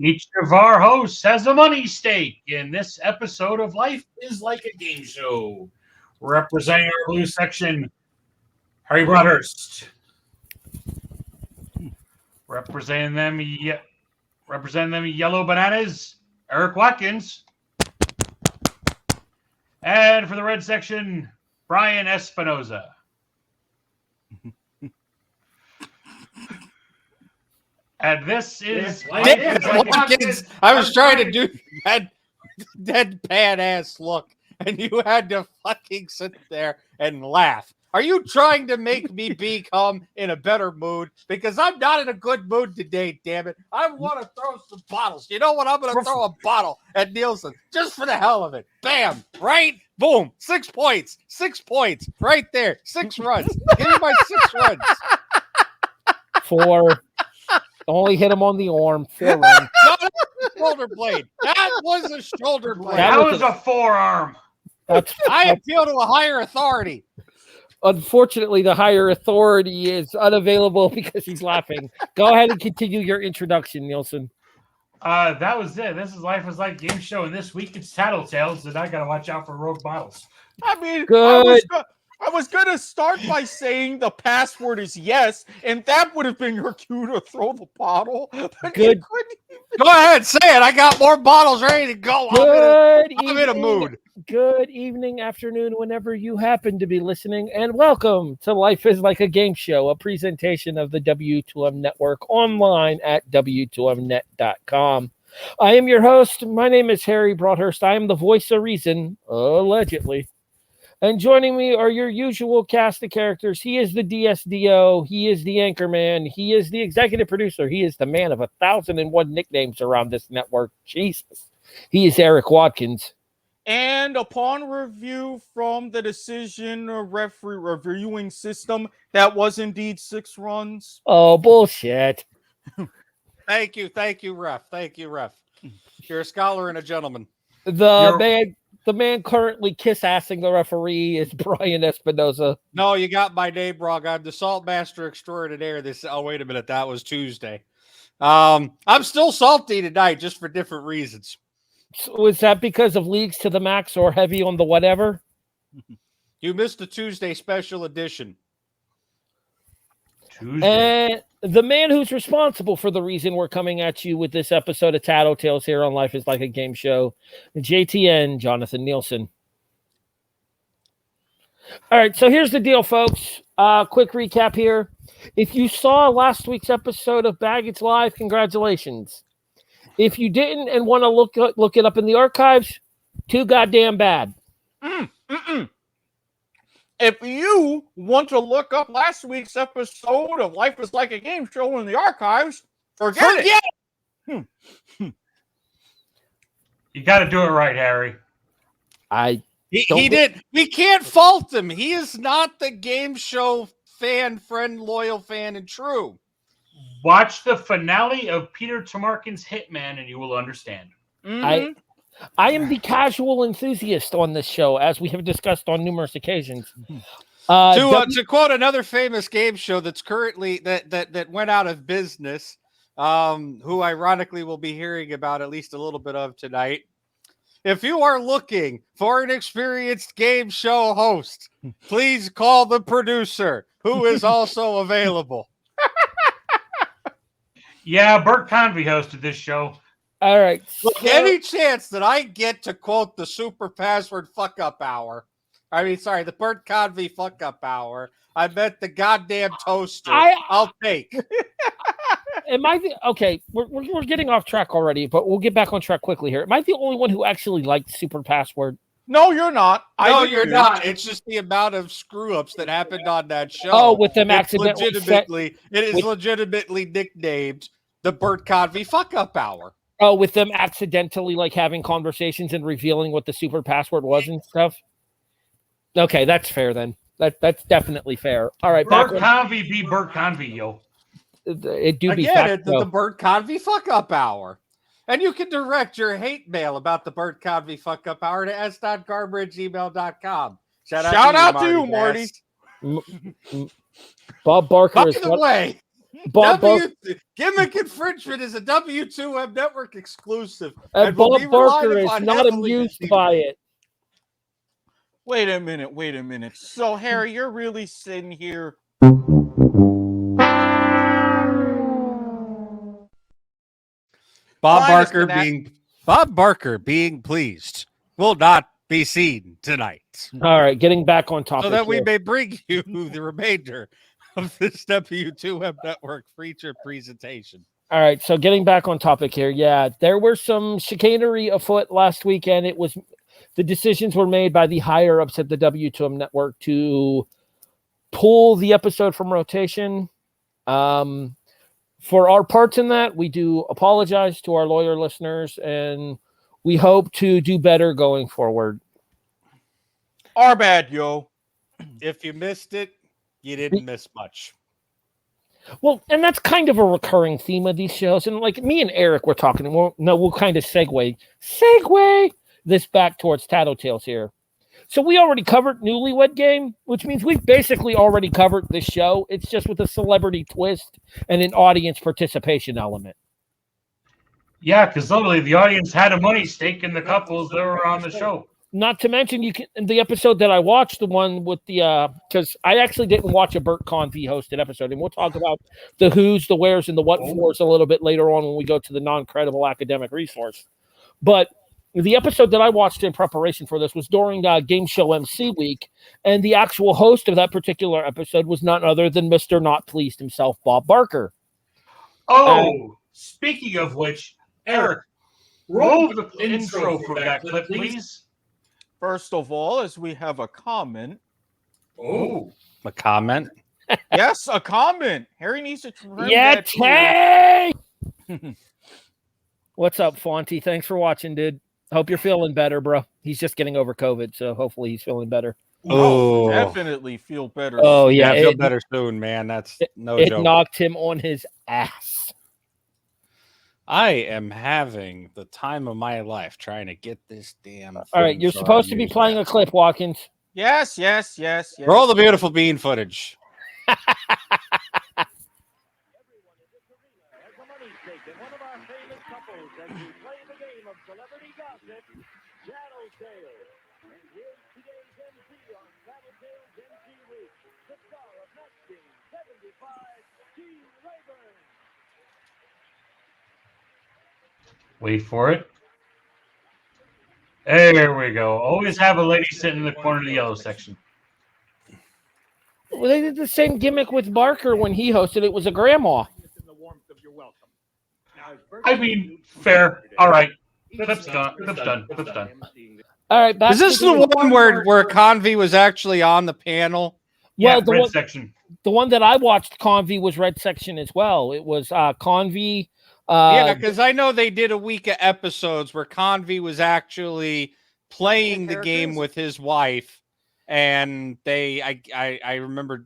Each of our hosts has a money stake in this episode of Life is Like a Game Show. Representing our blue section, Harry Broadhurst. Representing them Yellow Bananas, Eric Watkins. And for the red section, Brian Espinoza. And this is Watkins. I was trying to do that deadpan ass look, and you had to fucking sit there and laugh. Are you trying to make me become in a better mood? Because I'm not in a good mood today, damn it. I want to throw some bottles. You know what? I'm going to throw a bottle at Nielsen just for the hell of it. Bam. Right? Boom. 6 points. 6 points. Right there. 6 runs. Give me my 6 runs. 4. Only hit him on the arm. 4 runs. No, shoulder blade. That was a shoulder blade. That was a forearm. I appeal to a higher authority. Unfortunately, the higher authority is unavailable because he's laughing. Go ahead and continue your introduction, Nielsen. That was it. This is Life is Like Game Show, and this week it's TattleTales, and I got to watch out for rogue bottles. I mean, Good. I was going to start by saying the password is yes, and that would have been your cue to throw the bottle. But Good. Go ahead, say it. I got more bottles ready to go. I'm in a mood. Good evening, afternoon, whenever you happen to be listening, and welcome to Life is Like a Game Show, a presentation of the W2M Network online at W2Mnet.com. I am your host. My name is Harry Broadhurst. I am the voice of reason, allegedly. And joining me are your usual cast of characters. He is the DSDO. He is the anchorman. He is the executive producer. He is the man of 1,001 nicknames around this network. Jesus. He is Eric Watkins. And upon review from the decision referee reviewing system, that was indeed 6 runs. Oh, bullshit. Thank you, ref. Thank you, ref. You're a scholar and a gentleman. The man currently kiss-assing the referee is Brian Espinoza. No, you got my name wrong. I'm the salt master extraordinaire. Oh, wait a minute. That was Tuesday. I'm still salty tonight, just for different reasons. So was that because of Leagues to the Max or heavy on the whatever? You missed the Tuesday special edition. And the man who's responsible for the reason we're coming at you with this episode of TattleTales here on Life is Like a Game Show, JTN, Jonathan Nielsen. All right, so here's the deal, folks. Quick recap here. If you saw last week's episode of Baggage Live, congratulations. If you didn't and want to look it up in the archives, too goddamn bad. If you want to look up last week's episode of Life is Like a Game Show in the archives, forget it. You got to do it right, Harry. He did. We can't fault him. He is not the game show fan, friend, loyal fan, and true. Watch the finale of Peter Tomarkin's Hitman, and you will understand. I am the casual enthusiast on this show, as we have discussed on numerous occasions. To quote another famous game show that's currently that went out of business, who ironically we'll be hearing about at least a little bit of tonight. If you are looking for an experienced game show host, please call the producer, who is also available. Yeah, Bert Convey hosted this show. All right. Look, any chance that I get to quote the super password fuck up hour, the Bert Convey fuck up hour, I bet the goddamn toaster I'll take. Okay, we're getting off track already, but we'll get back on track quickly here. Am I the only one who actually liked super password? No, you're not. No, you're not. It's just the amount of screw-ups that happened on that show. Oh, with them It is legitimately nicknamed the Bert Convey fuck-up hour. Oh, with them accidentally having conversations and revealing what the super password was and stuff? Okay, that's fair then. That's definitely fair. All right, Bert Convey be Bert Convey, yo. It do be the Bert Convey fuck-up hour. And you can direct your hate mail about the Bert Convey fuck-up hour to s.garbage@gmail.com. Shout out to you, Marty. Bob Barker By the way, Bob Gimmick infringement is a W2M network exclusive. and will Bob be Barker relied is upon not heavily amused this by evening. it. Wait a minute. So, Harry, you're really sitting here. Bob Minus the nat- Barker being pleased will not be seen tonight. All right, getting back on topic. So that we here. may bring you the remainder of this W2M network feature presentation. All right, so getting back on topic here. Yeah, there were some chicanery afoot last weekend. It was the decisions were made by the higher ups at the W2M network to pull the episode from rotation. For our parts in that, we do apologize to our lawyer listeners, and we hope to do better going forward. Our bad, yo. If you missed it, you didn't miss much. Well, and that's kind of a recurring theme of these shows. And like me and Eric were talking, we'll kind of segue this back towards TattleTales here. So we already covered Newlywed Game, which means we've basically already covered this show. It's just with a celebrity twist and an audience participation element. Yeah, because literally the audience had a money stake in the couples that were on the show. Not to mention, the episode that I watched, the one with the because I actually didn't watch a Burt Convey hosted episode, and we'll talk about the who's, the where's, and the what fors a little bit later on when we go to the non-credible academic resource. But the episode that I watched in preparation for this was during Game Show MC week, and the actual host of that particular episode was none other than Mr. Not Pleased himself, Bob Barker. Oh, speaking of which, Eric, roll the intro for that clip, please. First of all, as we have a comment. Oh, a comment? Yes, a comment. Harry needs to trim that. Hey! What's up, Fonty? Thanks for watching, dude. Hope you're feeling better, bro. He's just getting over COVID, so hopefully he's feeling better. Oh, definitely feel better. Oh, yeah. I feel better soon, man. That's no joke. It knocked him on his ass. I am having the time of my life trying to get this damn. All right, you're supposed to be playing a clip, Watkins. Yes. Roll the beautiful bean footage. wait for it. There we go. Always have a lady sitting in the corner of the yellow section. Well, they did the same gimmick with Barker when he hosted. It was a grandma. I mean, fair. All right. Clip's done. All right. Is this the one where Convey was actually on the panel? Yeah, Well, red section. The one that I watched, Convey, was red section as well. It was Convey. Yeah, because I know they did a week of episodes where Convey was actually playing the game with his wife, and I remember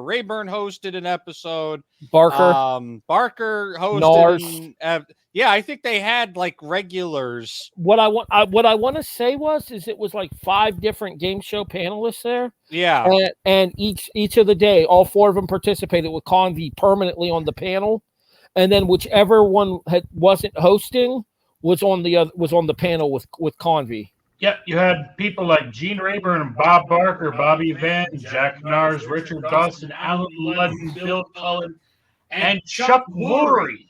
Rayburn hosted an episode. Barker hosted. Yeah, I think they had like regulars. What I want to say is it was like 5 different game show panelists there. Yeah, and each of the day, all 4 of them participated with Convey permanently on the panel. And then whichever one wasn't hosting was on the panel with Convey. Yep, you had people like Gene Rayburn, Bob Barker, Bobby Van, Jack Nars, Richard Dawson, Alan Ludden, Bill Cullen, and Chuck Woolery.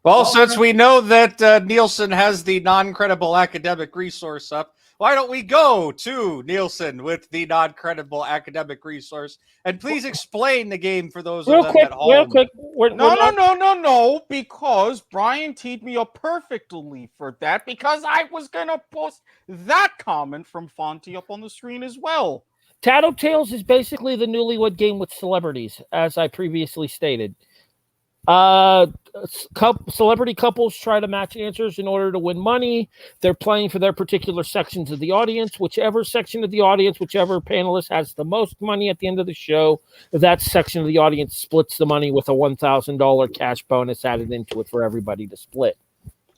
Well, since we know that Nielsen has the non-credible academic resource up, why don't we go to Nielsen with the non-credible academic resource, and please explain the game for those of them at home. Real quick. No, because Brian teed me up perfectly for that, because I was going to post that comment from Fonty up on the screen as well. TattleTales is basically the Newlywed Game with celebrities, as I previously stated. Celebrity couples try to match answers in order to win money. They're playing for their particular sections of the audience. Whichever section of the audience, whichever panelist has the most money at the end of the show, that section of the audience splits the money with a $1,000 cash bonus added into it for everybody to split.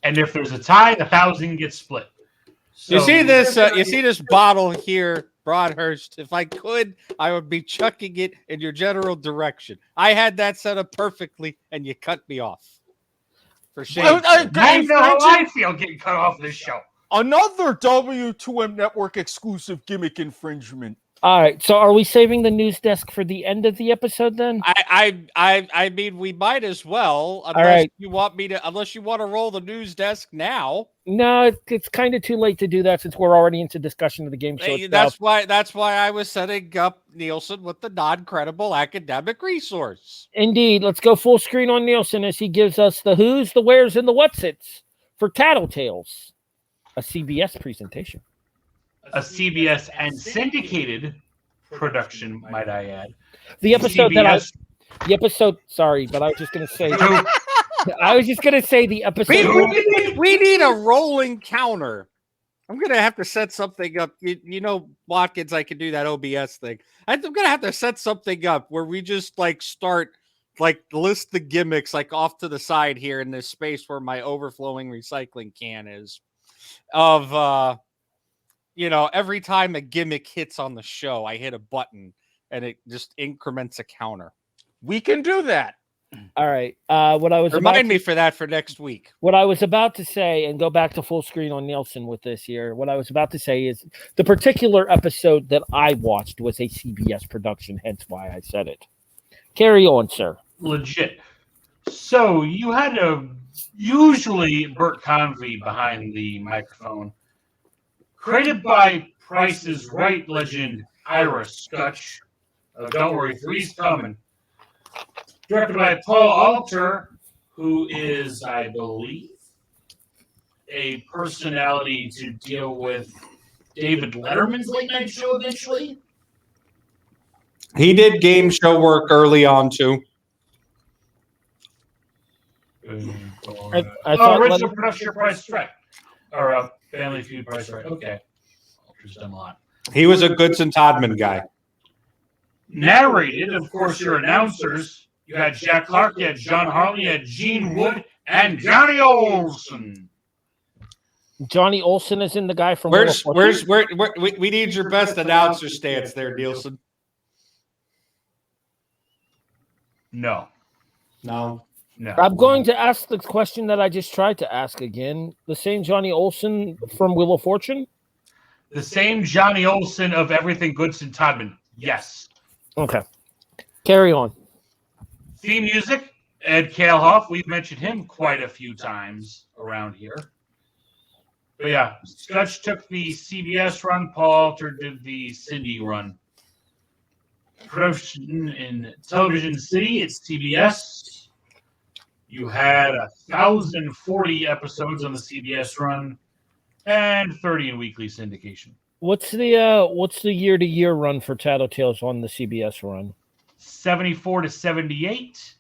And if there's a tie, the 1,000 gets split. So, you see this bottle here Broadhurst, if I could, I would be chucking it in your general direction. I had that set up perfectly, and you cut me off. For shame. I know how I feel getting cut off this show. Another W2M Network exclusive gimmick infringement. All right, so are we saving the news desk for the end of the episode then? I mean, we might as well, unless you want to roll the news desk now. No, it's kind of too late to do that since we're already into discussion of the game show itself. That's why I was setting up Nielsen with the non-credible academic resource. Indeed, let's go full screen on Nielsen as he gives us the who's, the where's, and the what's its for TattleTales, a CBS presentation. A CBS and syndicated production, might I add. The episode CBS. Sorry, but I was just going to say. The episode. We need a rolling counter. I'm going to have to set something up. You know, Watkins, I can do that OBS thing. I'm going to have to set something up where we just start list the gimmicks off to the side here in this space where my overflowing recycling can is of every time a gimmick hits on the show, I hit a button and it just increments a counter. We can do that. All right. Remind me for that for next week. What I was about to say, and go back to full screen on Nielsen with this here. What I was about to say is the particular episode that I watched was a CBS production, hence why I said it. Carry on, sir. Legit. So you had usually Bert Convey behind the microphone. Created by Price is Right legend Ira Skutch. Don't worry, 3's coming. Directed by Paul Alter, who is, I believe, a personality to deal with David Letterman's late night show eventually. He did game show work early on, too. I thought original production Price is Right. Or Family Feud Price is Right. Okay. Alter's done a lot. He was a Goodson Todman guy. Narrated, of course, your announcers. You had Jack Clark, you had John Harley, you had Gene Wood, and Johnny Olson. Johnny Olson is in the guy from. We need your best announcer stance there, Nielsen. No. I'm going to ask the question that I just tried to ask again. The same Johnny Olson from Wheel of Fortune? The same Johnny Olson of Everything Goodson Todman. Yes. Okay. Carry on. Theme music, Ed Kalehoff. We've mentioned him quite a few times around here. But yeah, Skutch took the CBS run. Paul Alter did the Cindy run. Production in Television City, it's TBS. You had 1,040 episodes on the CBS run and 30 in weekly syndication. What's the year-to-year run for TattleTales on the CBS run? 74 to 78,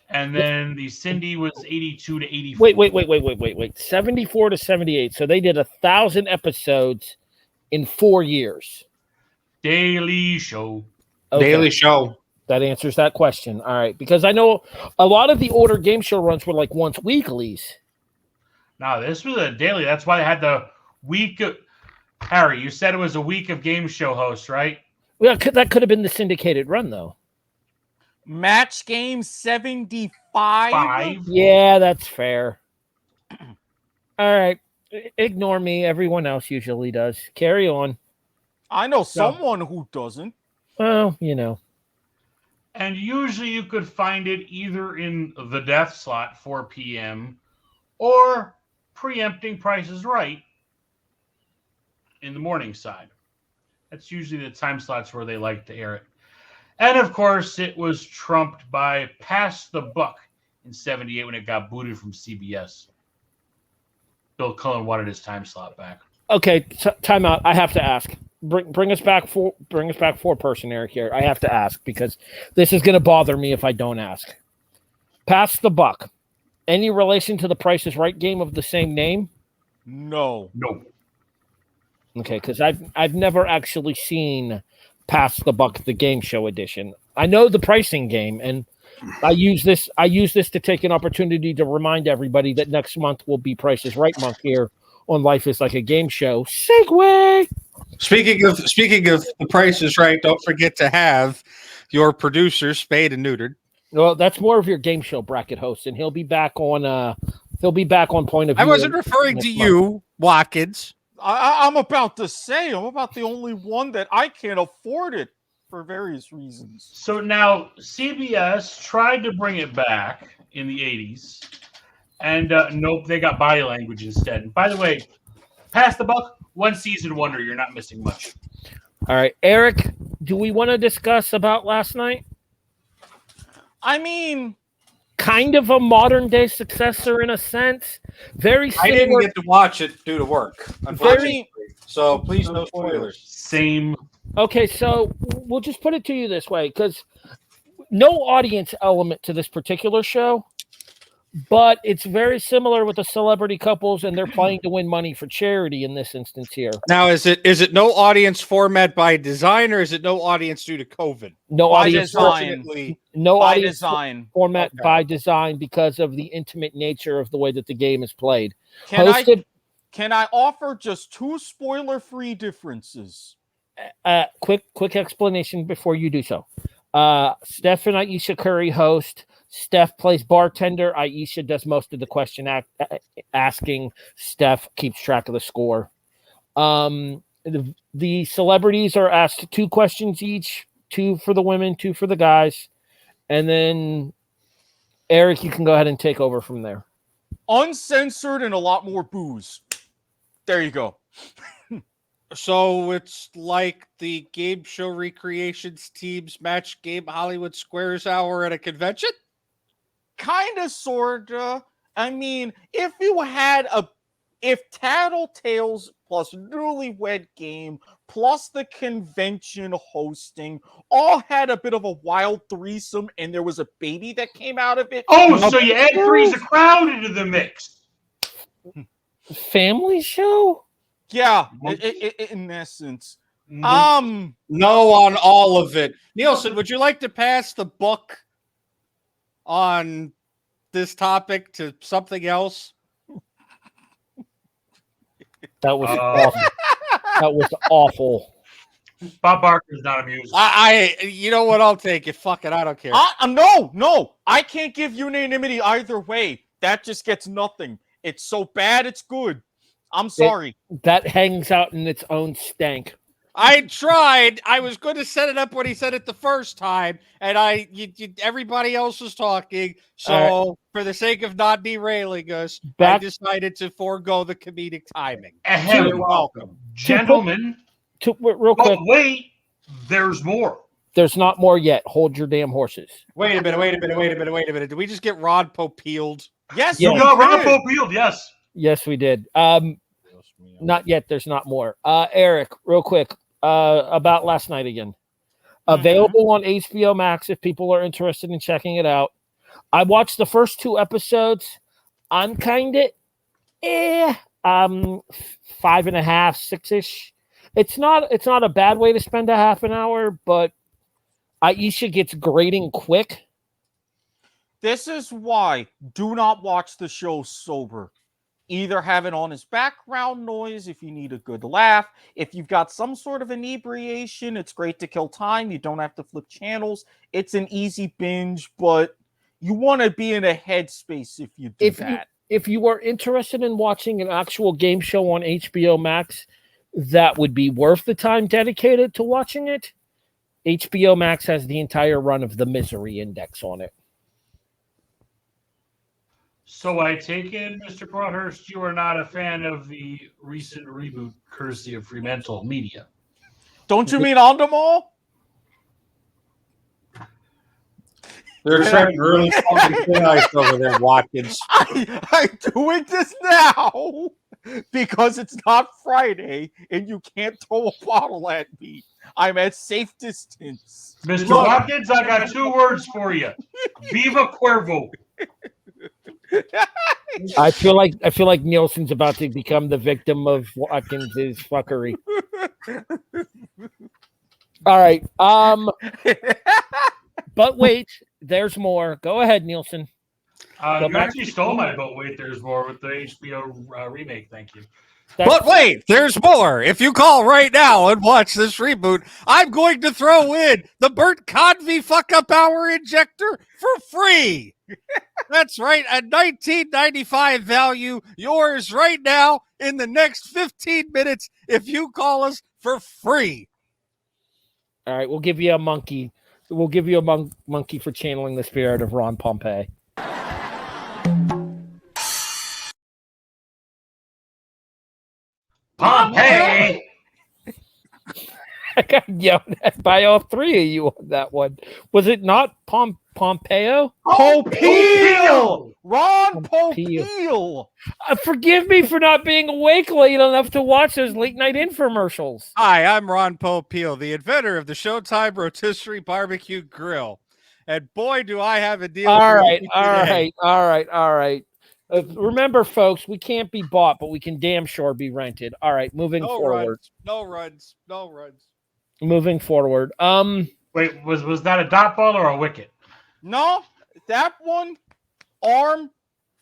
and then the Cindy was 82 to 84. Wait. 74 to 78. So they did 1,000 episodes in 4 years. Daily show. Okay. Daily show. That answers that question. All right, because I know a lot of the older game show runs were once weeklies. No, this was a daily. That's why they had the week of... Harry, you said it was a week of game show hosts, right? Well, that could have been the syndicated run, though. Match game 75. 5. Yeah, that's fair. All right. Ignore me. Everyone else usually does. Carry on. I know someone who doesn't. Well, And usually you could find it either in the death slot, 4 p.m., or preempting Price is Right in the morning side. That's usually the time slots where they like to air it. And, of course, it was trumped by Pass the Buck in 78 when it got booted from CBS. Bill Cullen wanted his time slot back. Okay, time out. I have to ask. Bring us back four person, Eric, here. I have to ask because this is going to bother me if I don't ask. Pass the Buck. Any relation to the Price is Right game of the same name? No. Okay, because I've never actually seen Pass the Buck, the game show edition. I know the pricing game, and I use this to take an opportunity to remind everybody that next month will be Price is Right month here on Life is Like a Game Show. Segue. Speaking of The Price is Right, don't forget to have your producer spayed and neutered. Well, that's more of your game show bracket host, and he'll be back on. Point of View. I wasn't referring to you, Watkins. I'm about to say, I'm about the only one that I can't afford it for various reasons. So now CBS tried to bring it back in the 80s, and nope, they got body language instead. And by the way, pass the buck, one season wonder. You're not missing much. All right, Eric, do we want to discuss about last night? I mean, kind of a modern day successor in a sense. Very similar. I didn't get to watch it due to work, unfortunately. So please no spoilers. Same. Okay, so we'll just put it to you this way, because no audience element to this particular show, but it's very similar with the celebrity couples, and they're playing to win money for charity in this instance here. Now, is it no audience format by design, or is it no audience due to COVID? No by audience design. No By audience design. format Okay. by design because of the intimate nature of the way that the game is played. Can I offer just two spoiler-free differences? Quick explanation before you do so. Steph and Aisha Curry host. Steph plays bartender. Aisha does most of the question asking. Steph keeps track of the score. The celebrities are asked 2 questions each, 2 for the women, 2 for the guys. And then, Eric, you can go ahead and take over from there. Uncensored and a lot more booze. There you go. So it's like the game show recreations teams match game Hollywood Squares hour at a convention? Kinda, sorta. I mean, if TattleTales plus Newlywed Game plus the convention hosting all had a bit of a wild threesome and there was a baby that came out of it. Oh, so you add Three's a Crowd into the mix. Family show? Yeah, in essence. No on all of it. Nielsen, would you like to pass the buck on this topic to something else? That was awful. That was awful. Bob Barker's not amused. You know what? I'll take it. Fuck it. I don't care. No. I can't give unanimity either way. That just gets nothing. It's so bad, it's good. I'm sorry. That hangs out in its own stank. I tried. I was going to set it up when he said it the first time, and everybody else was talking. So, for the sake of not derailing us, I decided to forego the comedic timing. You're welcome, gentlemen. Real quick. Wait, there's more. There's not more yet. Hold your damn horses. Wait a minute. Did we just get Rod Popeiled? Yes, you got Rod Popeiled. Yes. Yes, we did. Not yet. There's not more. Eric, real quick, about last night again. Available on HBO Max if people are interested in checking it out. I watched the first 2 episodes. I'm kind of 5.5, 6-ish. It's not a bad way to spend a half an hour, but Aisha gets grating quick. This is why do not watch the show sober. Either have it on as background noise if you need a good laugh. If you've got some sort of inebriation, it's great to kill time. You don't have to flip channels. It's an easy binge, but you want to be in a headspace if you do that. If you are interested in watching an actual game show on HBO Max, that would be worth the time dedicated to watching it. HBO Max has the entire run of The Misery Index on it. So I take it, Mr. Broadhurst, you are not a fan of the recent reboot courtesy of Fremantle Media. Don't you mean Endemol? They're trying really fucking thin ice over there, Watkins. I'm doing this now because it's not Friday and you can't throw a bottle at me. I'm at safe distance. Mr. Watkins, I got 2 words for you. Viva Cuervo. I feel like Nielsen's about to become the victim of Watkins' fuckery. All right. But wait, there's more. Go ahead, Nielsen. You actually stole my but wait, there's more with the HBO remake. Thank you. But wait, there's more. If you call right now and watch this reboot, I'm going to throw in the Burt Convy Fuck Up Hour Injector for free. That's right, a $19.95 value, yours right now in the next 15 minutes if you call us for free. All right, we'll give you a monkey. We'll give you a monkey for channeling the spirit of Ron Pompey. Pompey! I got yelled at by all three of you on that one. Was it not Pompeo? Popeil! Ron Popeil. Popeil! Forgive me for not being awake late enough to watch those late night infomercials. Hi, I'm Ron Popeil, the inventor of the Showtime Rotisserie Barbecue Grill. And boy, do I have a deal All for right, you all today. right. Remember, folks, we can't be bought, but we can damn sure be rented. All right, moving forward. No runs. Moving forward. Wait, was that a dot ball or a wicket? No, that one, arm,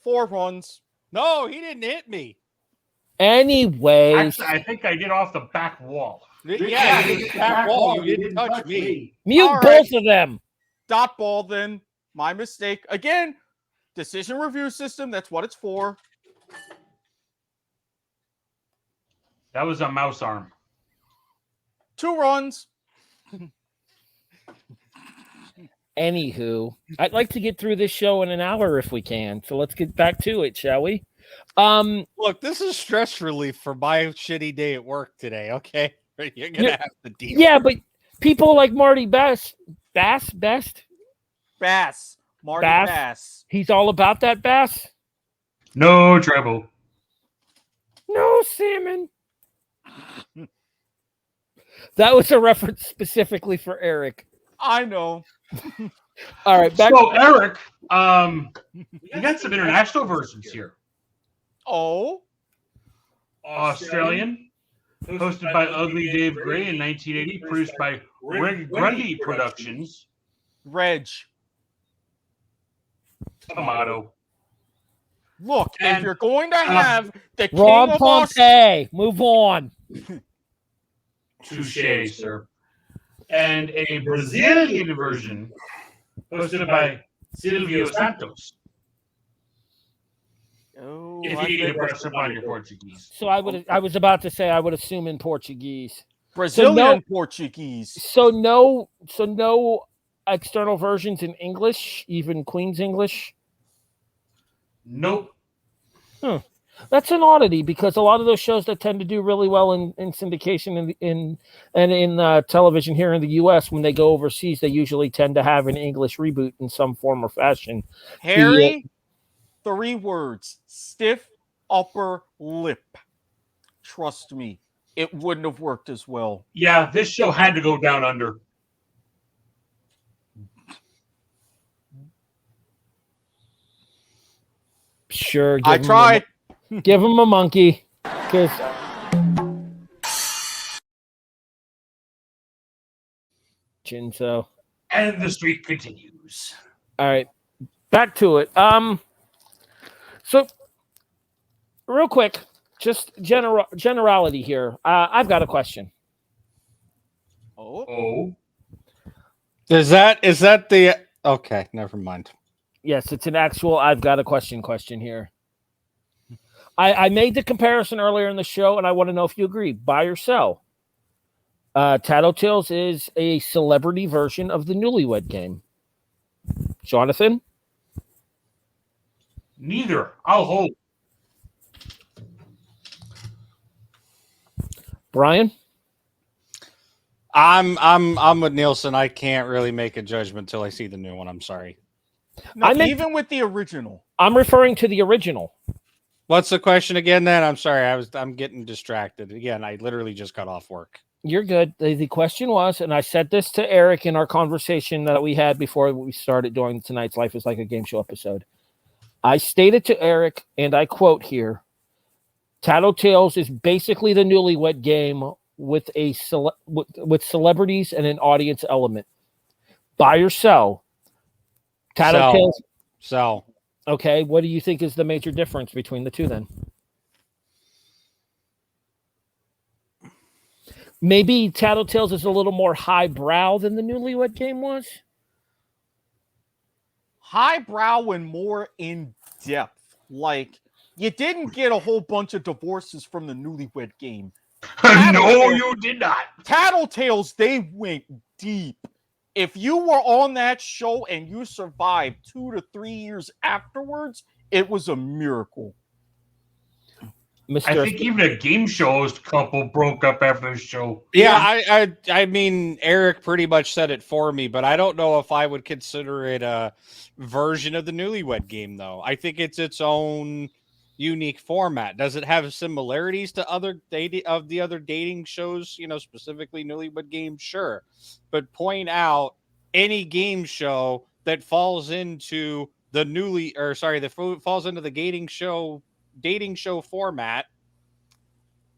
4 runs. No, he didn't hit me. Anyways, Actually, I think I did off the back wall. Yeah, you hit the back wall. You didn't touch me. mute All both of them. Dot ball then. My mistake. Again, decision review system. That's what it's for. That was a mouse arm. 2 runs. Anywho, I'd like to get through this show in an hour if we can. So let's get back to it, shall we? Look, this is stress relief for my shitty day at work today, okay? You're going to have to deal. Yeah, but people like Marty Bass, Marty Bass. Bass. he's all about that bass. No trouble. No salmon. That was a reference specifically for Eric. I know. All right, back. So, Eric, we got some international versions here. Oh, Australian, hosted by Ugly Dave Gray in 1980, produced by Greg Grundy Productions. Reg. Tomato. Look, if And, you're going to have the king Ron of Aus- Pompey. Move on. Touche, sir. And a Brazilian version hosted by Silvio Santos. Oh, If I you need to bet- brush up on your Portuguese. So I was about to say I would assume in Portuguese. Brazilian Portuguese. So no external versions in English, even Queen's English. Nope. That's an oddity because a lot of those shows that tend to do really well in syndication in television here in the U.S. when they go overseas, they usually tend to have an English reboot in some form or fashion. Harry, 3 words. Stiff upper lip. Trust me, it wouldn't have worked as well. Yeah, this show had to go down under. Sure, I tried. Give him a monkey, because so. And the streak continues. All right, back to it. So real quick, just generality here. I've got a question. Oh. Is that the... Okay, never mind. Yes, it's an actual I've got a question here. I made the comparison earlier in the show, and I want to know if you agree. Buy or sell? TattleTales is a celebrity version of the Newlywed Game. Jonathan? Neither. I'll hold. Brian? I'm with Nielsen. I can't really make a judgment until I see the new one. I'm sorry. No, I meant- even with the original. I'm referring to the original. What's the question again? Then I'm sorry. I'm getting distracted again. I literally just got off work. You're good. The question was, and I said this to Eric in our conversation that we had before we started doing tonight's Life is Like a Game Show episode. I stated to Eric, and I quote here, TattleTales is basically the Newlywed Game with with celebrities and an audience element. Buy or sell? TattleTales. Sell. Okay, what do you think is the major difference between the two then? Maybe TattleTales is a little more highbrow than the Newlywed Game was. Highbrow and more in depth. Like, you didn't get a whole bunch of divorces from the Newlywed Game. No, you did not. TattleTales, they went deep. If you were on that show and you survived 2 to 3 years afterwards, it was a miracle. Mr. I think even a game show couple broke up after the show. Yeah, I mean, Eric pretty much said it for me, but I don't know if I would consider it a version of the Newlywed Game, though. I think it's its own unique format. Does it have similarities to other dating shows, specifically Newlywed Game? Sure. But point out any game show that falls into the falls into the dating show format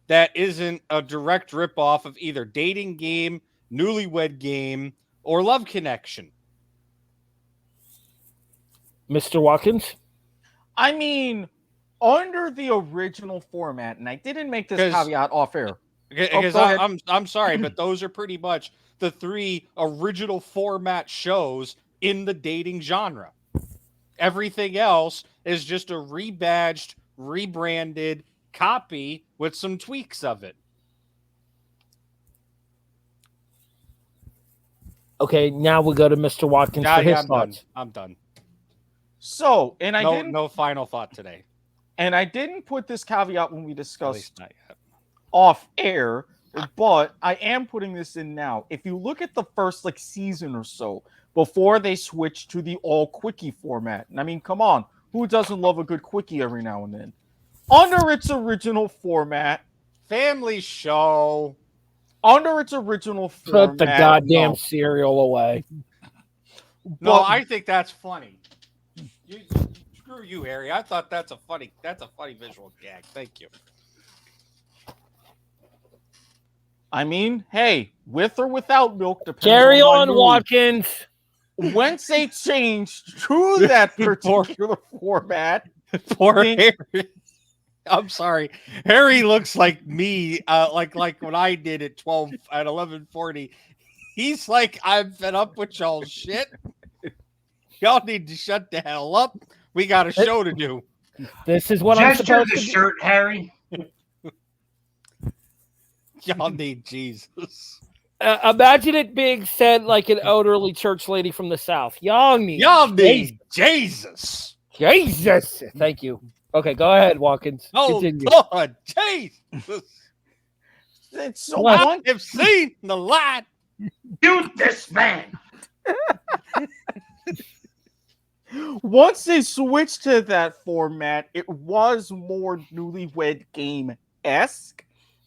that isn't a direct ripoff of either Dating Game, Newlywed Game, or Love Connection. Mr. Watkins? I mean, under the original format, and I didn't make this caveat off air. Because I'm sorry, but those are pretty much the 3 original format shows in the dating genre. Everything else is just a rebadged, rebranded copy with some tweaks of it. Okay, now we'll go to Mr. Watkins for his thoughts. I'm done. So, and I didn't no final thought today. And I didn't put this caveat when we At discussed least not yet. off air, but I am putting this in now. If you look at the first season or so before they switched to the all quickie format, and I mean, come on, who doesn't love a good quickie every now and then? Under its original format, Family show. under its original format, Put the goddamn cereal away. No, But- I think that's funny. Screw you, Harry. I thought that's a funny visual gag. Thank you. I mean, hey, with or without milk, depends Carry on on, my mood. Watkins. Once they changed to that particular format, Poor Harry. I'm sorry. Harry looks like me, like when I did at 11:40. He's like, I'm fed up with y'all shit. Y'all need to shut the hell up. We got a show to do. This is what I'm Gesture supposed the to do. shirt, Harry. Y'all need Jesus. Imagine it being said like an elderly church lady from the South. Y'all need Jesus. Jesus. Thank you. Okay, go ahead, Watkins. Oh, Continue. God, Jesus. it's so What? one. I've seen the light. Shoot this man. Once they switched to that format, it was more Newlywed Game-esque,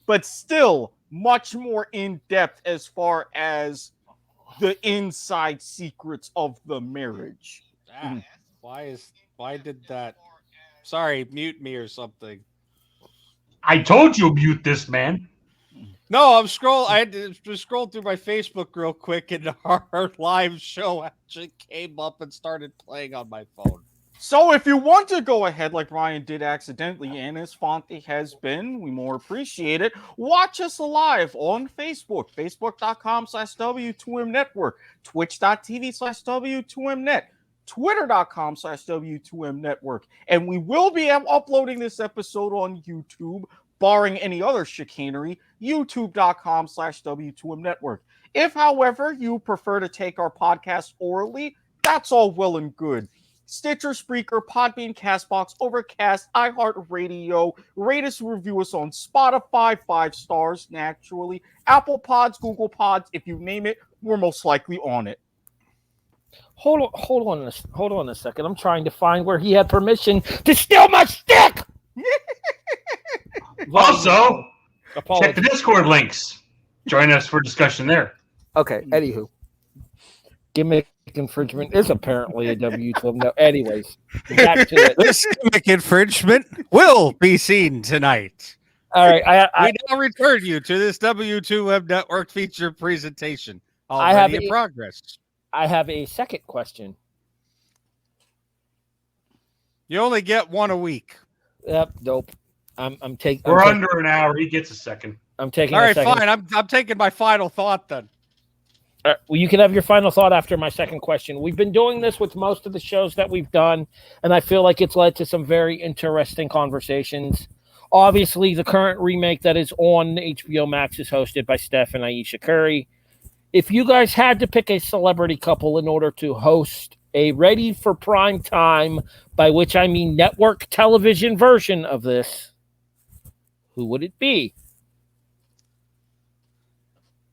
but still much more in-depth as far as the inside secrets of the marriage. Why did that? Sorry, mute me or something. I told you mute this man. No, I had to just scroll through my Facebook real quick, and our live show actually came up and started playing on my phone. So if you want to go ahead like Ryan did accidentally, and as Fonte has been, we more appreciate it, watch us live on Facebook, facebook.com/W2M Network, twitch.tv/W2M Net, twitter.com/W2M Network, and we will be uploading this episode on YouTube, barring any other chicanery, youtube.com/W2M Network. If, however, you prefer to take our podcast orally, that's all well and good. Stitcher, Spreaker, Podbean, CastBox, Overcast, iHeartRadio. Rate us and review us on Spotify, 5 stars, naturally. Apple Pods, Google Pods, if you name it, we're most likely on it. Hold on a second. I'm trying to find where he had permission to steal my stick. Also, check Apologies. the Discord links. Join us for discussion there. Okay, anywho. Gimmick infringement is apparently a W2M. No, anyways, back to it. This gimmick infringement will be seen tonight. All right, We now return you to this W2M Network feature presentation. I have Already in progress. I have a second question. You only get one a week. Yep, dope. I'm taking. We're under an hour. He gets a second. I'm taking. All a right, second. fine. I'm taking my final thought then. Well, you can have your final thought after my second question. We've been doing this with most of the shows that we've done, and I feel like it's led to some very interesting conversations. Obviously, the current remake that is on HBO Max is hosted by Steph and Aisha Curry. If you guys had to pick a celebrity couple in order to host a ready for prime time, by which I mean network television version of this, who would it be?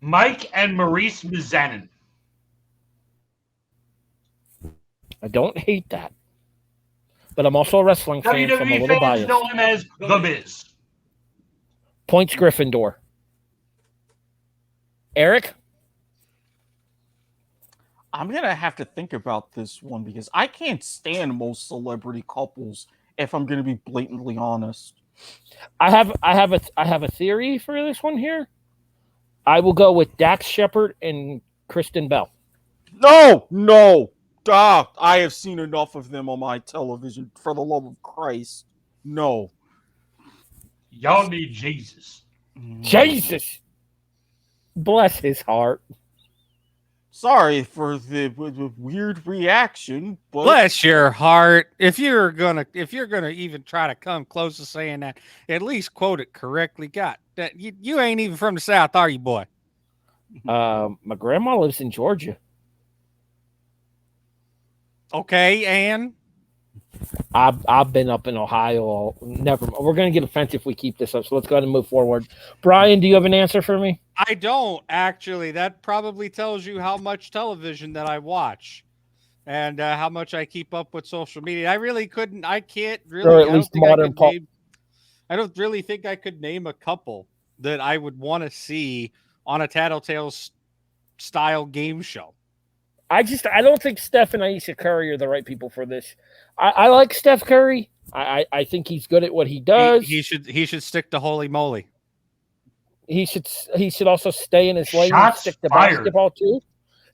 Mike and Maurice Mizanin. I don't hate that. But I'm also a wrestling fan, so I'm a WWE little fans biased. know him as The Miz. Points Gryffindor. Eric? I'm gonna have to think about this one because I can't stand most celebrity couples. If I'm gonna be blatantly honest, I have a theory for this one here. I will go with Dax Shepard and Kristen Bell. no. Doc, I have seen enough of them on my television. For the love of Christ, no. Y'all need Jesus. Jesus! Bless his heart. Sorry for the weird reaction, but Bless your heart. If you're gonna even try to come close to saying that, at least quote it correctly. God, that you ain't even from the South, are you, boy? My grandma lives in Georgia. Okay, and I've been up in Ohio. Never. We're gonna get offensive if we keep this up. So let's go ahead and move forward. Brian, do you have an answer for me? I don't actually. That probably tells you how much television that I watch, and how much I keep up with social media. I can't really. Or at least modern pop. I don't really think I could name a couple that I would want to see on a TattleTales style game show. I don't think Steph and Aisha Curry are the right people for this. I like Steph Curry. I think he's good at what he does. He should stick to Holy Moly. He should also stay in his lane and Shots stick to fired. basketball too.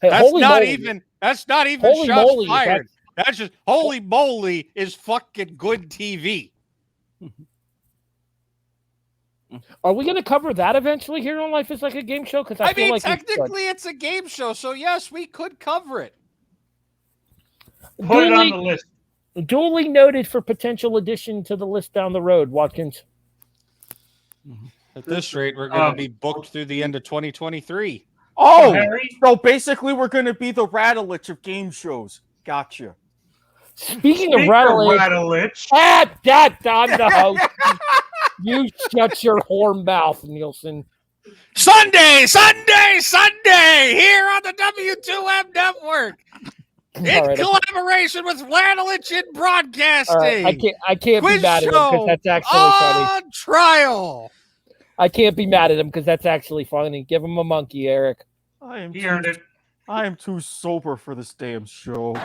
Hey, That's not even Holy shots moly, fired. That's just Holy Moly is fucking good TV. Are we going to cover that eventually here on Life is Like a Game Show? Because I feel mean, like technically it's a game show, so yes, we could cover it. Put it on the list. Duly noted for potential addition to the list down the road, Watkins. At this rate, we're going to be booked through the end of 2023. oh, Harry? so basically we're gonna be the Radulich of game shows. Gotcha. Speaking of Speak Radulich, I'm the host. You shut your whore mouth, Nielsen. Sunday here on the W2M network in collaboration with Radulich in Broadcasting. Right, I can't Quiz be mad at him because that's actually funny. On trial. I can't be mad at him because that's actually funny. Give him a monkey, Eric. He earned it. I am too sober for this damn show.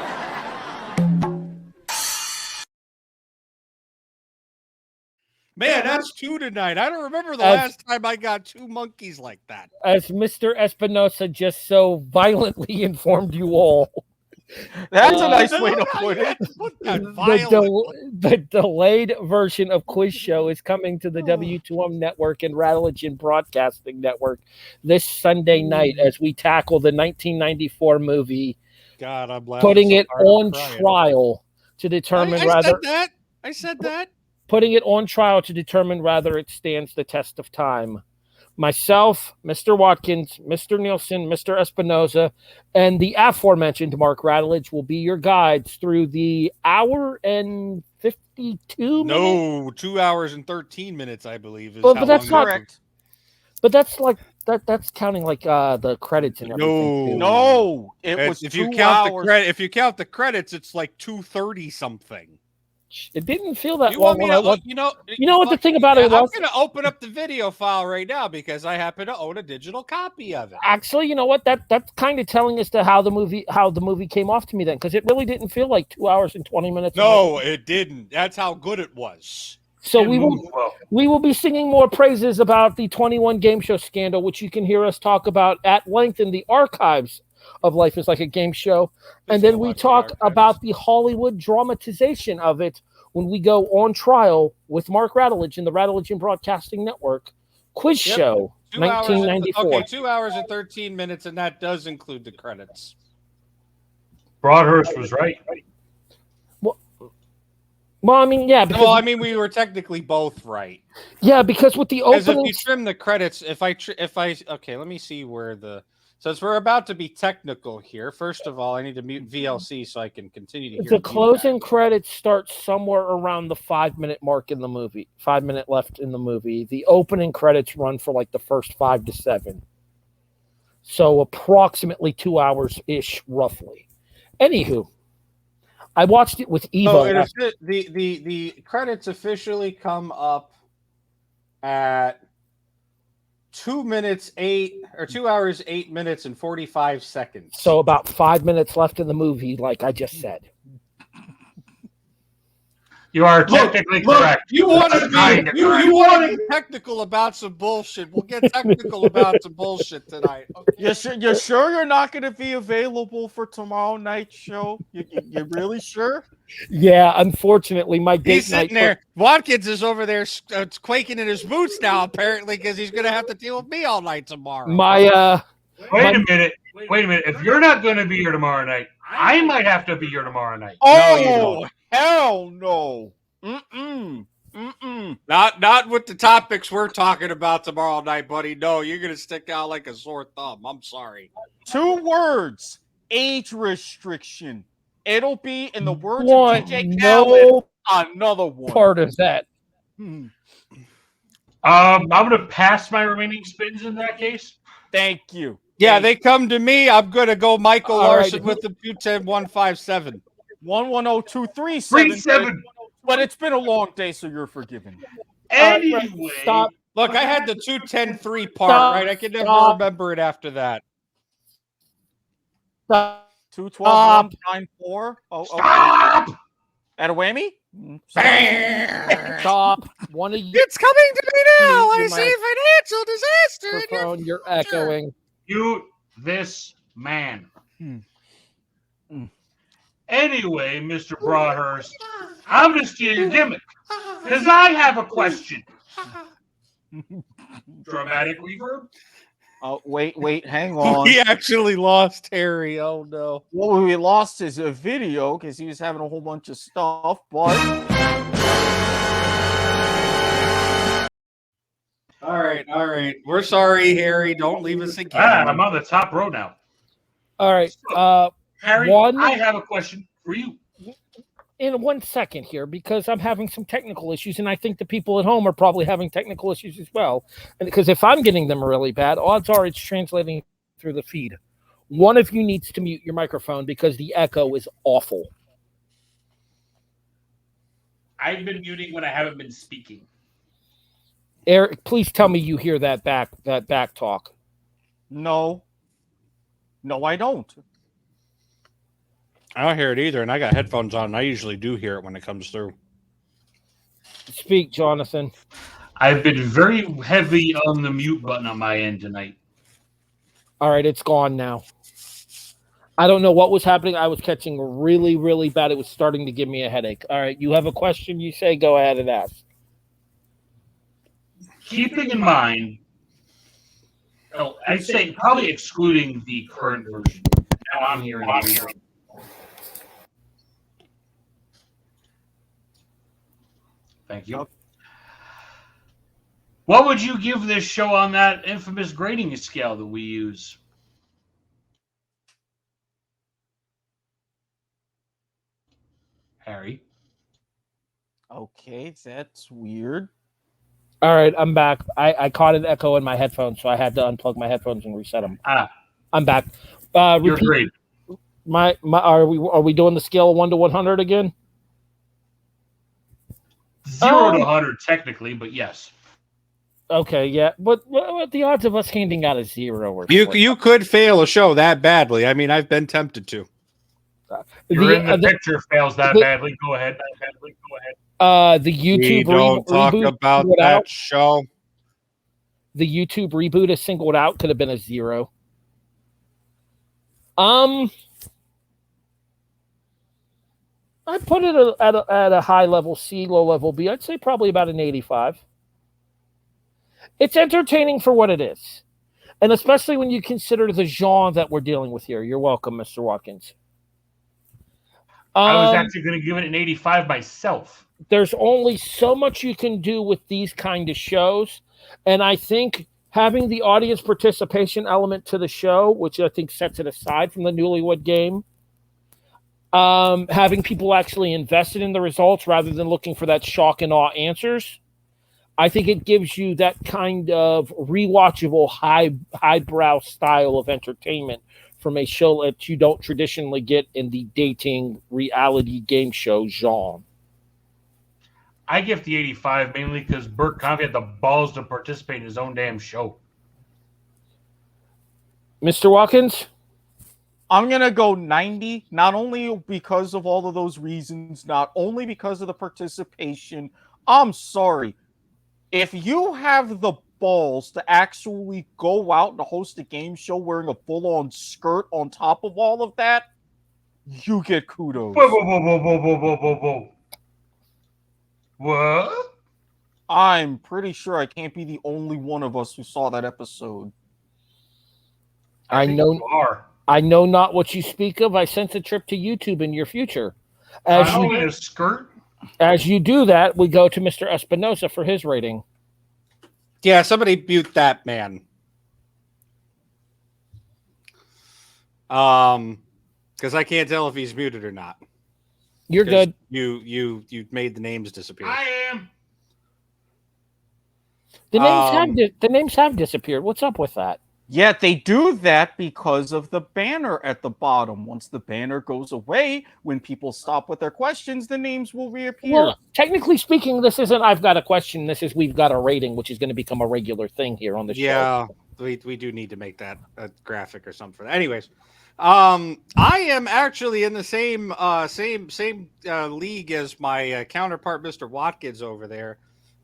Man, that's two tonight. I don't remember the last time I got two monkeys like that. As Mr. Espinosa just so violently informed you all. That's a nice way to put it. The delayed version of Quiz Show is coming to the W2M Network and Radulich Broadcasting Network this Sunday night as we tackle the 1994 movie. God, I'm laughing. Putting it on trial to determine I said that. Putting it on trial to determine whether it stands the test of time. Myself, Mr. Watkins, Mr. Nielsen, Mr. Espinosa, and the aforementioned Mark Radulich will be your guides through the hour and 52 minutes. No, 2 hours and 13 minutes, I believe. Is but that's not correct. But that's like that's counting like the credits and everything. No, it was if 2 you count hours. if you count the credits, it's like 2:30 something. It didn't feel that You long. want me to look? You know what the thing about it was? I'm going to open up the video file right now because I happen to own a digital copy of it. Actually, you know what? That's kind of telling us to how the movie came off to me then, because it really didn't feel like 2 hours and 20 minutes. No, it didn't. That's how good it was. So we will be singing more praises about the 21 Game Show scandal, which you can hear us talk about at length in the archives of Life is Like a Game Show. And then we talk about the Hollywood dramatization of it when we go on trial with Mark Radulich and the Radulich Broadcasting Network Quiz Yep. show, 2 hours. 1994. Okay, 2 hours and 13 minutes, and that does include the credits. Broadhurst was right. Well, I mean, yeah, because Well, I mean, we were technically both right. because with the Because if opening, you trim the credits, okay, let me see where the. Since we're about to be technical here, first of all, I need to mute VLC so I can continue to hear the closing credits start somewhere around the 5-minute mark in the movie. 5 minute left in the movie. The opening credits run for like the first 5 to 7. So approximately 2 hours ish, roughly. Anywho, I watched it with Evo. The credits officially come up at 2 hours, 8 minutes, and 45 seconds. So about 5 minutes left in the movie, like I just said. You are technically correct. You want to be technical about some bullshit. We'll get technical about some bullshit tonight. Okay. You sure you're not going to be available for tomorrow night's show? You really sure? Yeah, unfortunately, my date He's sitting there. Watkins is over there quaking in his boots now, apparently, because he's going to have to deal with me all night tomorrow. My Wait a minute. If you're not going to be here tomorrow night, I might have to be here tomorrow night. Oh, hell no. Not with the topics we're talking about tomorrow night, buddy. No, you're going to stick out like a sore thumb. I'm sorry. 2 words. Age restriction. It'll be, in the words One, of DJ no Khaled, another one. part of that. I'm going to pass my remaining spins in that case. Thank you. Yeah, they come to me. I'm going to go Michael All right. Larson with the 210-157. 110237. But it's been a long day, so you're forgiven. Anyway, Stop. Look, I had the 210-3 part, Stop. right? I can never Stop. remember it after that. Stop. 212-194. Oh, stop! At a whammy? Stop. One of you. It's coming to me now. Mute I your see financial disaster. in your Microphone, you're echoing. Mute this man. Anyway, Mr. Broadhurst, I'm going to steal your gimmick because I have a question. Dramatic reverb? Oh, wait, hang on. We actually lost Harry. Oh no. Well, we lost his video because he was having a whole bunch of stuff, but All right. We're sorry, Harry. Don't leave us again. I'm on the top row now. All right. Harry, I have a question for you. In 1 second here, because I'm having some technical issues, and I think the people at home are probably having technical issues as well. And because if I'm getting them really bad, odds are it's translating through the feed. One of you needs to mute your microphone because the echo is awful. I've been muting when I haven't been speaking. Eric, please tell me you hear that back talk. no, I don't. I don't hear it either, and I got headphones on, and I usually do hear it when it comes through. Speak, Jonathan. I've been very heavy on the mute button on my end tonight. All right, it's gone now. I don't know what was happening. I was catching really, really bad. It was starting to give me a headache. All right, you have a question, you say, go ahead and ask. Keeping in mind, I'd say probably excluding the current version. Now I'm hearing it. Thank you. What would you give this show on that infamous grading scale that we use? Harry? Okay, that's weird. All right, I'm back. I caught an echo in my headphones, so I had to unplug my headphones and reset them. I'm back. You're great. Are we doing the scale of 1 to 100 again? 0 to 100 technically, but yes. Okay, yeah, but what the odds of us handing out a 0 or You could fail a show that badly. I mean, I've been tempted to. You're in the picture fails that badly. Go ahead. The YouTube don't talk reboot about singled that out. show. The YouTube reboot is singled out. Could have been a 0. I'd put it at a high level C, low level B. I'd say probably about an 85. It's entertaining for what it is. And especially when you consider the genre that we're dealing with here. You're welcome, Mr. Watkins. I was actually going to give it an 85 myself. There's only so much you can do with these kind of shows. And I think having the audience participation element to the show, which I think sets it aside from the Newlywed Game, having people actually invested in the results rather than looking for that shock and awe answers, I think it gives you that kind of rewatchable highbrow style of entertainment from a show that you don't traditionally get in the dating reality game show genre. I give the 85 mainly because Burt Convy had the balls to participate in his own damn show. Mr. Watkins? I'm going to go 90, not only because of all of those reasons, not only because of the participation. I'm sorry. If you have the balls to actually go out and host a game show wearing a full-on skirt on top of all of that, you get kudos. Whoa. What? I'm pretty sure I can't be the only one of us who saw that episode. I know you are. I know not what you speak of. I sense a trip to YouTube in your future. In a skirt? As you do that, we go to Mr. Espinosa for his rating. Yeah, somebody mute that man. Because I can't tell if he's muted or not. You're good. You made the names disappear. I am. The names have disappeared. What's up with that? Yeah, they do that because of the banner at the bottom. Once the banner goes away, when people stop with their questions, the names will reappear. Well, technically speaking, this isn't I've got a question. This is we've got a rating, which is going to become a regular thing here on the show. Yeah, we do need to make that a graphic or something for that. Anyways, I am actually in the same league as my counterpart, Mr. Watkins over there.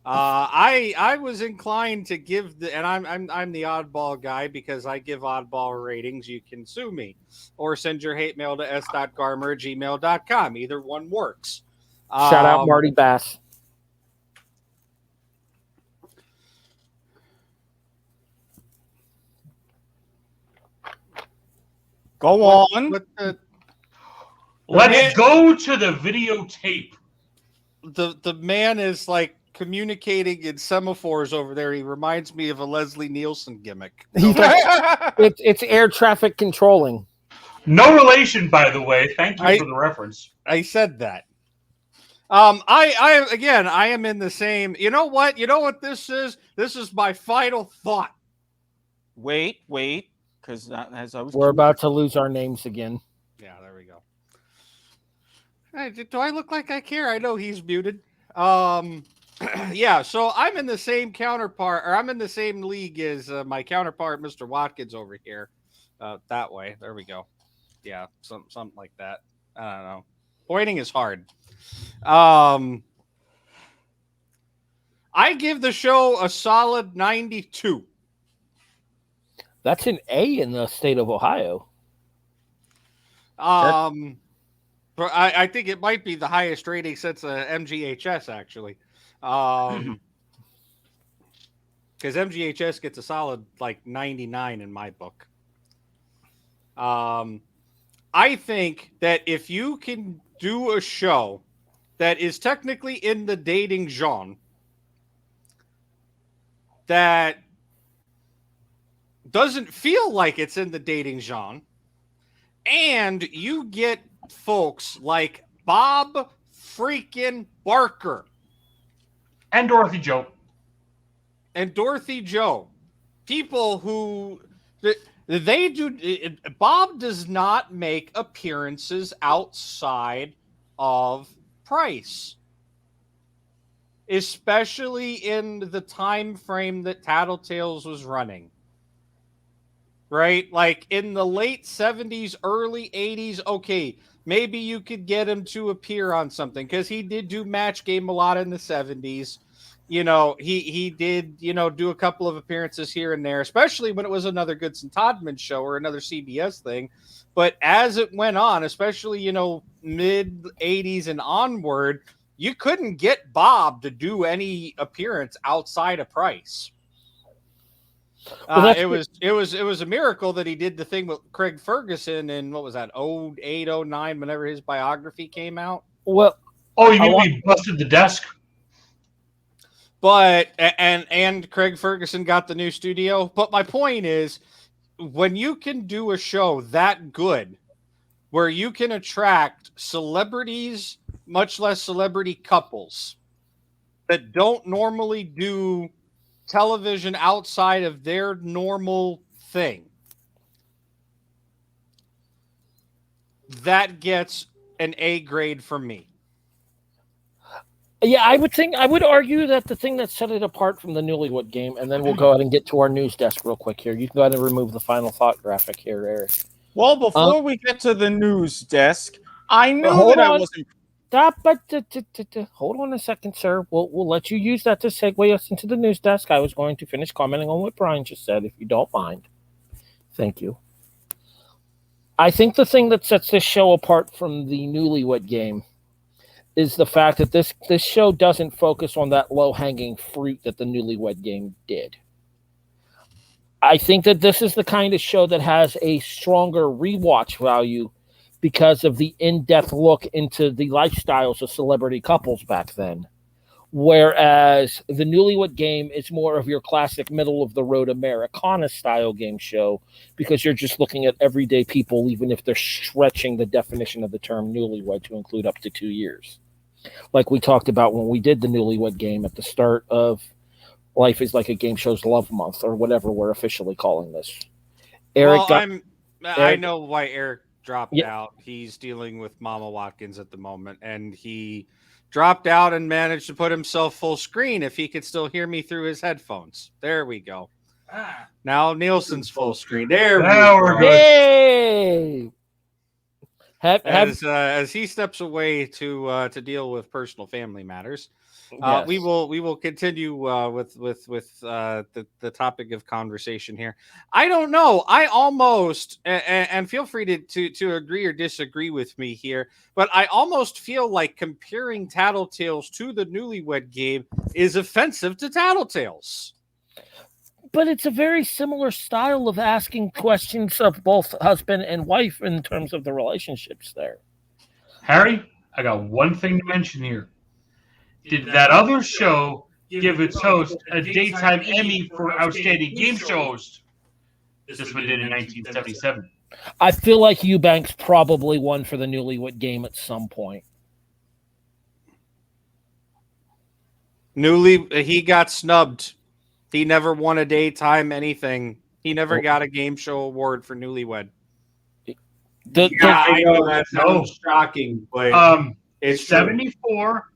I was inclined to give and I'm the oddball guy because I give oddball ratings. You can sue me or send your hate mail to s.garmer@gmail.com. Either one works. Shout out Marty Bass. Go on. Let's go to the videotape. The man is like communicating in semaphores over there. He reminds me of a Leslie Nielsen gimmick. It's air traffic controlling. No relation, by the way. Thank you for the reference. I said that. I am in the same. You know what? You know what this is? This is my final thought. Wait, because as I was, we're about to lose our names again. Yeah, there we go. Hey, do I look like I care? I know he's muted. Yeah, so I'm in the same I'm in the same league as my counterpart, Mr. Watkins over here. That way. There we go. Yeah, something like that. I don't know. Pointing is hard. I give the show a solid 92. That's an A in the state of Ohio. But I think it might be the highest rating since MGHS, actually. Because MGHS gets a solid like 99 in my book. I think that if you can do a show that is technically in the dating genre, that doesn't feel like it's in the dating genre, and you get folks like Bob freaking Barker and Dorothy Joe, people who they do. Bob does not make appearances outside of Price, especially in the time frame that TattleTales was running. Right? Like in the late 70s, early 80s, okay, maybe you could get him to appear on something because he did do Match Game a lot in the 70s. You know, he did, do a couple of appearances here and there, especially when it was another Goodson Todman show or another CBS thing. But as it went on, especially, mid 80s and onward, you couldn't get Bob to do any appearance outside of Price. that's it was a miracle that he did the thing with Craig Ferguson in what was that 08, 09, whenever his biography came out. well. Oh, you I mean want- we busted the desk? But and Craig Ferguson got the new studio. But my point is, when you can do a show that good, where you can attract celebrities, much less celebrity couples, that don't normally do television outside of their normal thing, that gets an A grade from me. Yeah, I would argue that the thing that set it apart from the Newlywed Game, and then we'll go ahead and get to our news desk real quick here. You can go ahead and remove the final thought graphic here, Eric. Well, before we get to the news desk, I knew hold that I on. wasn't. Stop, but hold on a second, sir. We'll let you use that to segue us into the news desk. I was going to finish commenting on what Brian just said, if you don't mind. Thank you. I think the thing that sets this show apart from the Newlywed Game is the fact that this show doesn't focus on that low-hanging fruit that the Newlywed Game did. I think that this is the kind of show that has a stronger rewatch value because of the in-depth look into the lifestyles of celebrity couples back then. Whereas the Newlywed Game is more of your classic middle-of-the-road Americana-style game show because you're just looking at everyday people, even if they're stretching the definition of the term newlywed to include up to 2 years. Like we talked about when we did the Newlywed Game at the start of Life is Like a Game Show's Love Month, or whatever we're officially calling this. Eric, I know why Eric dropped out. He's dealing with Mama Watkins at the moment, and he dropped out and managed to put himself full screen if he could still hear me through his headphones. There we go. Now Nielsen's full screen. There we go. Hey! As he steps away to deal with personal family matters, Yes. we will continue with the topic of conversation here. I don't know. I almost and feel free to agree or disagree with me here, but I almost feel like comparing TattleTales to the Newlywed Game is offensive to TattleTales. But it's a very similar style of asking questions of both husband and wife in terms of the relationships there. Harry, I got one thing to mention here. Did that other show give its host a daytime Emmy for outstanding game show host? This one did in 1977. I feel like Eubanks probably won for the Newlywed Game at some point. He got snubbed. He never won a daytime anything. He never got a game show award for Newlywed. I know that sounds shocking, but it's 74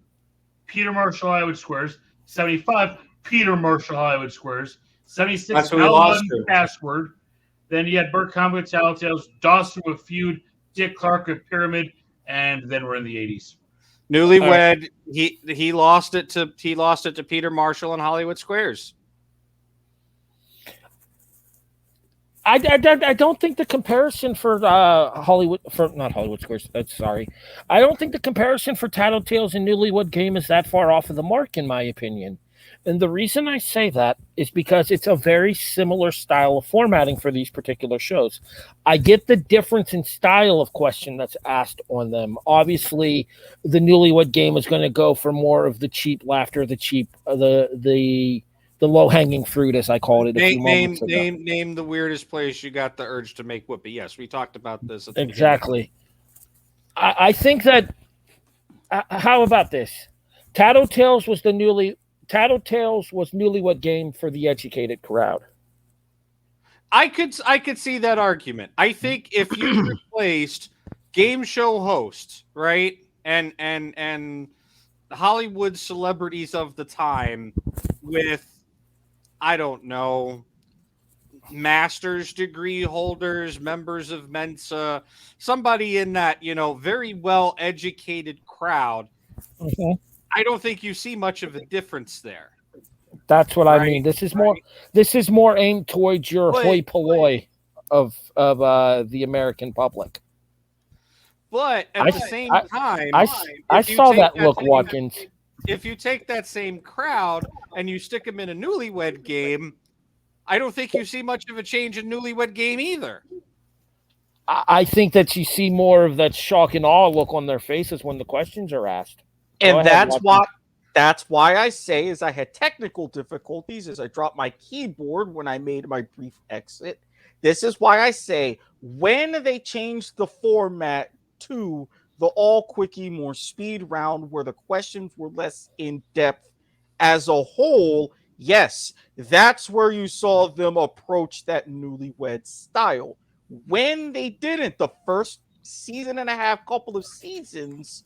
Peter Marshall Hollywood Squares, 75 Peter Marshall Hollywood Squares, 76 Melvin Password. Then you had Burt Conway, TattleTales, Dawson with Feud, Dick Clark with Pyramid, and then we're in the 80s. Newlywed, he lost it to Peter Marshall and Hollywood Squares. I don't think the comparison for not Hollywood Squares. Sorry, I don't think the comparison for TattleTales and Newlywed Game is that far off of the mark, in my opinion. And the reason I say that is because it's a very similar style of formatting for these particular shows. I get the difference in style of question that's asked on them. Obviously, the Newlywed Game is going to go for more of the cheap laughter, the low-hanging fruit, as I called it a few moments ago. Name the weirdest place you got the urge to make whoopee. Yes, we talked about this. Exactly. I think that. How about this? TattleTales was Newlywed Game for the educated crowd. I could see that argument. I think if you replaced game show hosts, right, and Hollywood celebrities of the time with, I don't know, master's degree holders, members of Mensa, somebody in that, very well educated crowd, I don't think you see much of a difference there. That's what I mean. This is more aimed towards your hoi polloi of the American public. But at the same time, I saw that look, Watkins. If you take that same crowd and you stick them in a Newlywed Game, I don't think you see much of a change in Newlywed Game either. I think that you see more of that shock and awe look on their faces when the questions are asked. And Go ahead, that's why I say is I had technical difficulties as I dropped my keyboard when I made my brief exit. This is why I say when they changed the format to the all quickie, more speed round where the questions were less in depth as a whole, yes, that's where you saw them approach that Newlywed style. When they didn't, the first season and a half, couple of seasons,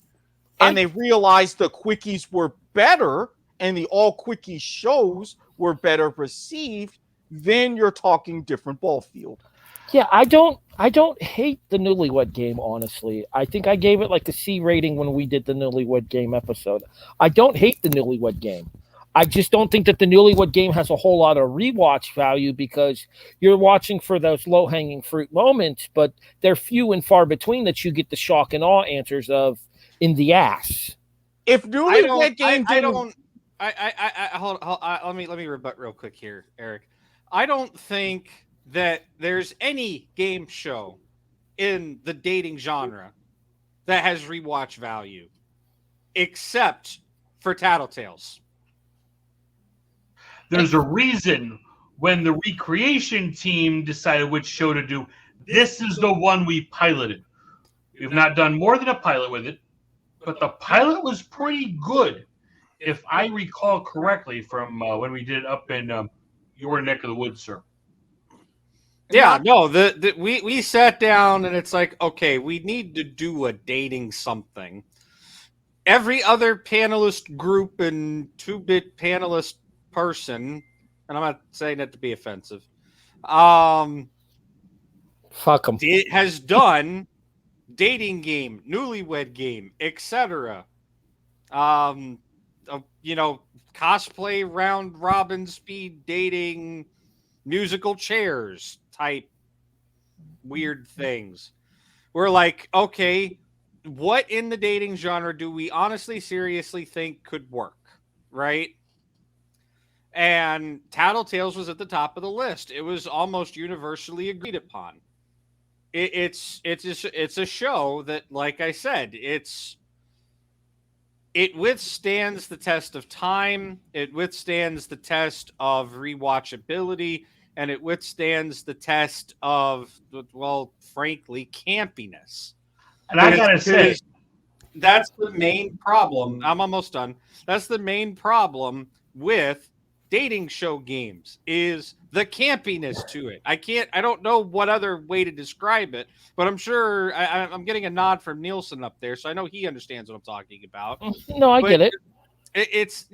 and they realized the quickies were better and the all quickie shows were better received, then you're talking different ball field. Yeah, I don't hate the Newlywed Game, honestly. I think I gave it like a C rating when we did the Newlywed Game episode. I don't hate the Newlywed Game. I just don't think that the Newlywed Game has a whole lot of rewatch value because you're watching for those low-hanging fruit moments, but they're few and far between that you get the shock and awe answers of in the ass. If Newlywed Game hold let me rebut real quick here, Eric. I don't think that there's any game show in the dating genre that has rewatch value except for TattleTales. There's a reason when the recreation team decided which show to do, this is the one we piloted. We've not done more than a pilot with it, but the pilot was pretty good, if I recall correctly, from when we did it up in your neck of the woods, sir. Yeah, no, we sat down and it's like, okay, we need to do a dating something. Every other panelist group and 2-bit panelist person, and I'm not saying that to be offensive, Fuck them. it has done dating game, Newlywed Game, etc. Cosplay round robin speed dating, musical chairs type weird things. We're like, okay, what in the dating genre do we honestly, seriously think could work, right? And TattleTales was at the top of the list. It was almost universally agreed upon. It's a show that, like I said, it withstands the test of time. It withstands the test of rewatchability, and it withstands the test of, well, frankly, campiness. And I gotta say, that's the main problem. I'm almost done. That's the main problem with dating show games is the campiness to it. I don't know what other way to describe it, but I'm sure I'm getting a nod from Nielsen up there, so I know he understands what I'm talking about. No, I get it. It's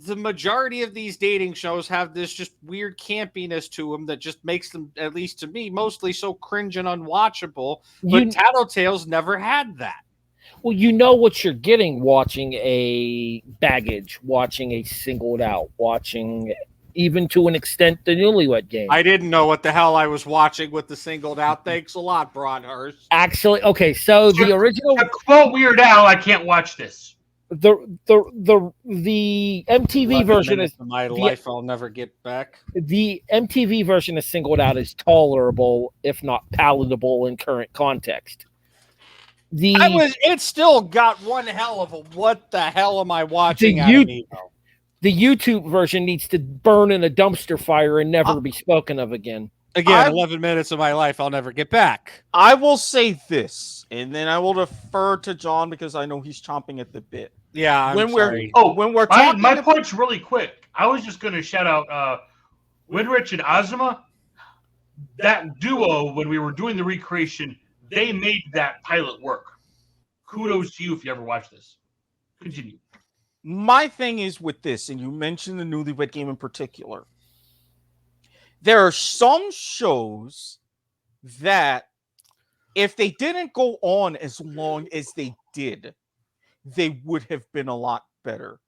the majority of these dating shows have this just weird campiness to them that just makes them, at least to me, mostly so cringe and unwatchable. But TattleTales never had that. Well, you know what you're getting watching a Baggage, watching a Singled Out, watching even to an extent the Newlywed Game. I didn't know what the hell I was watching with the Singled Out. Thanks a lot, Broadhurst. Actually, okay, so the original. To quote Weird Al, I can't watch this. The MTV version is my life I'll never get back. The MTV version of Singled Out is tolerable, if not palatable, in current context. It still got one hell of a what the hell am I watching? The YouTube version needs to burn in a dumpster fire and never be spoken of again. Again, 11 minutes of my life I'll never get back. I will say this, and then I will defer to John because I know he's chomping at the bit. Yeah, when we're talking, my point's really quick. I was just going to shout out Winrich and Ozma. That duo, when we were doing the recreation, they made that pilot work. Kudos to you if you ever watch this. Continue. My thing is with this, and you mentioned the Newlywed Game in particular, there are some shows that if they didn't go on as long as they did, they would have been a lot better.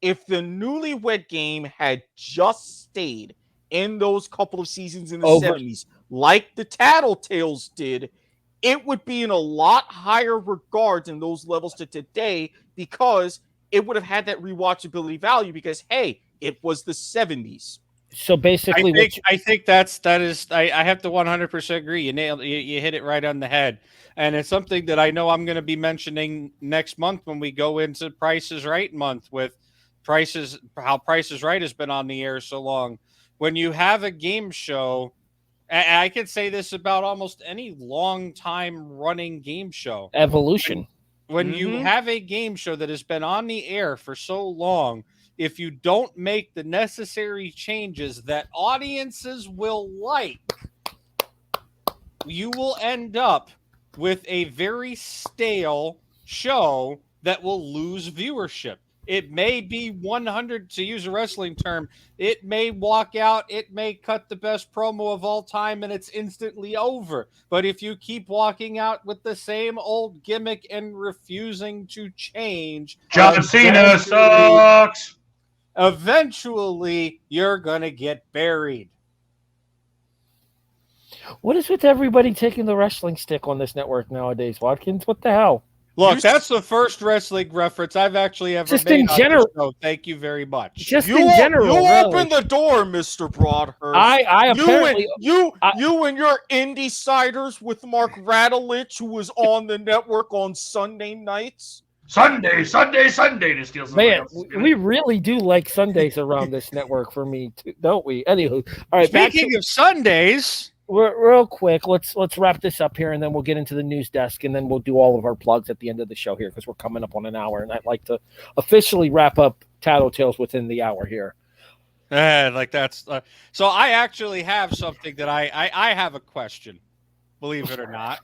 If the Newlywed Game had just stayed in those couple of seasons in the 70s, like the TattleTales did, it would be in a lot higher regards in those levels to today because it would have had that rewatchability value because, hey, it was the 70s. So basically, I think that is. I have to 100% agree. You nailed. You hit it right on the head, and it's something that I know I'm going to be mentioning next month when we go into Price is Right month with how Price is Right has been on the air so long. When you have a game show, and I can say this about almost any long time running game show. Evolution. When you have a game show that has been on the air for so long, if you don't make the necessary changes that audiences will like, you will end up with a very stale show that will lose viewership. It may be 100, to use a wrestling term, it may walk out, it may cut the best promo of all time, and it's instantly over. But if you keep walking out with the same old gimmick and refusing to change, John Cena sucks. Eventually, you're going to get buried. What is with everybody taking the wrestling stick on this network nowadays, Watkins? What the hell? Look, that's the first wrestling reference I've actually ever Just made in on general. this show. Thank you very much. Just in general. You really. opened the door, Mr. Broadhurst. I apparently. You and your indie ciders with Mark Radulich, who was on the network on Sunday nights. Sunday to steal some. Man, we really do like Sundays around this network for me, too, don't we? Anywho, all right. Speaking of Sundays, real quick, let's wrap this up here, and then we'll get into the news desk, and then we'll do all of our plugs at the end of the show here because we're coming up on an hour, and I'd like to officially wrap up TattleTales within the hour here. So I actually have something that I have a question, believe it or not.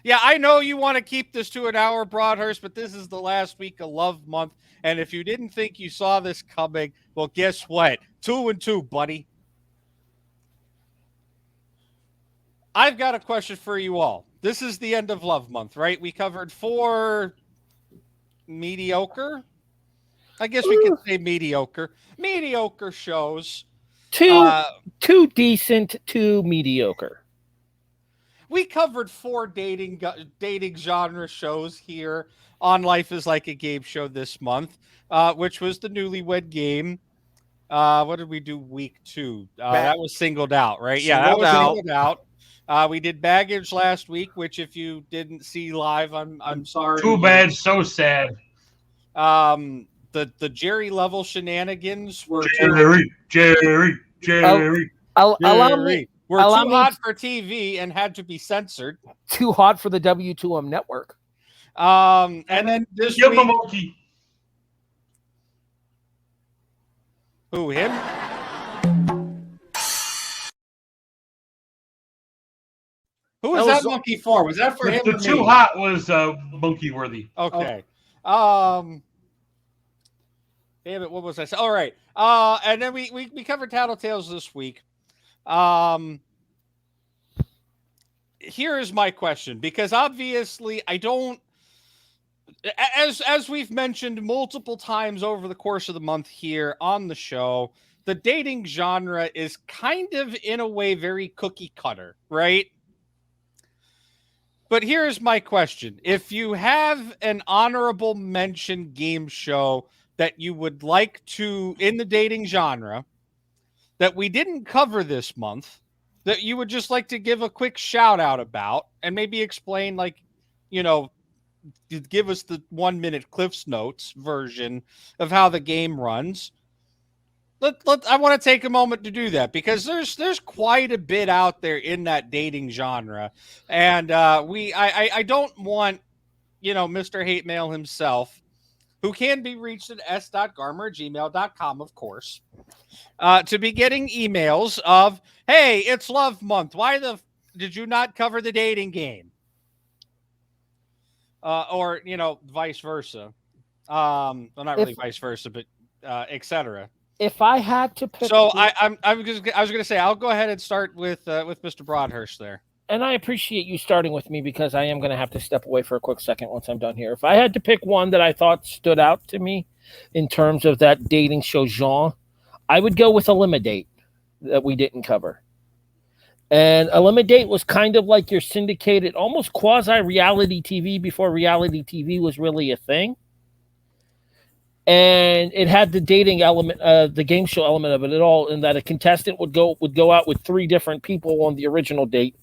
Yeah, I know you want to keep this to an hour, Broadhurst, but this is the last week of Love Month, and if you didn't think you saw this coming, well, guess what? 2 and 2, buddy. I've got a question for you all. This is the end of Love Month, right? We covered 4 mediocre. I guess we could say mediocre shows. 2 decent, 2 mediocre. We covered 4 dating genre shows here on Life is Like a Game Show this month, which was the Newlywed Game. What did we do week 2? That was Singled Out, right? Singled Out. We did Baggage last week, which if you didn't see live, I'm sorry. Too bad, so sad. The Jerry level shenanigans were Jerry. Were too hot for TV and had to be censored. Too hot for the W2M network. And then this Give week, him a monkey. Who, him? Who was that monkey for? Was that for him? The too hot was monkey worthy. Okay. Damn it, what was I saying? All right. And then we covered TattleTales this week. Here is my question, because obviously I don't, as we've mentioned multiple times over the course of the month here on the show, the dating genre is kind of in a way very cookie cutter, right? But here's my question. If you have an honorable mention game show that you would like to, in the dating genre, that we didn't cover this month, that you would just like to give a quick shout out about, and maybe explain, like, you know, give us the 1-minute Cliff's Notes version of how the game runs. I want to take a moment to do that, because there's quite a bit out there in that dating genre, and I don't want, you know, Mr. Hate Mail himself, who can be reached at s.garmer@gmail.com, of course, to be getting emails of, hey, it's Love Month. Why did you not cover the dating game? Or, you know, vice versa. Well, not really vice versa, but etc. If I had to pick, so I was going to say, I'll go ahead and start with Mr. Broadhurst there. And I appreciate you starting with me, because I am going to have to step away for a quick second once I'm done here. If I had to pick one that I thought stood out to me in terms of that dating show genre, I would go with Eliminate, that we didn't cover. And Eliminate was kind of like your syndicated, almost quasi-reality TV before reality TV was really a thing. and it had the dating element, the game show element of it all, in that a contestant would go out with 3 different people on the original date,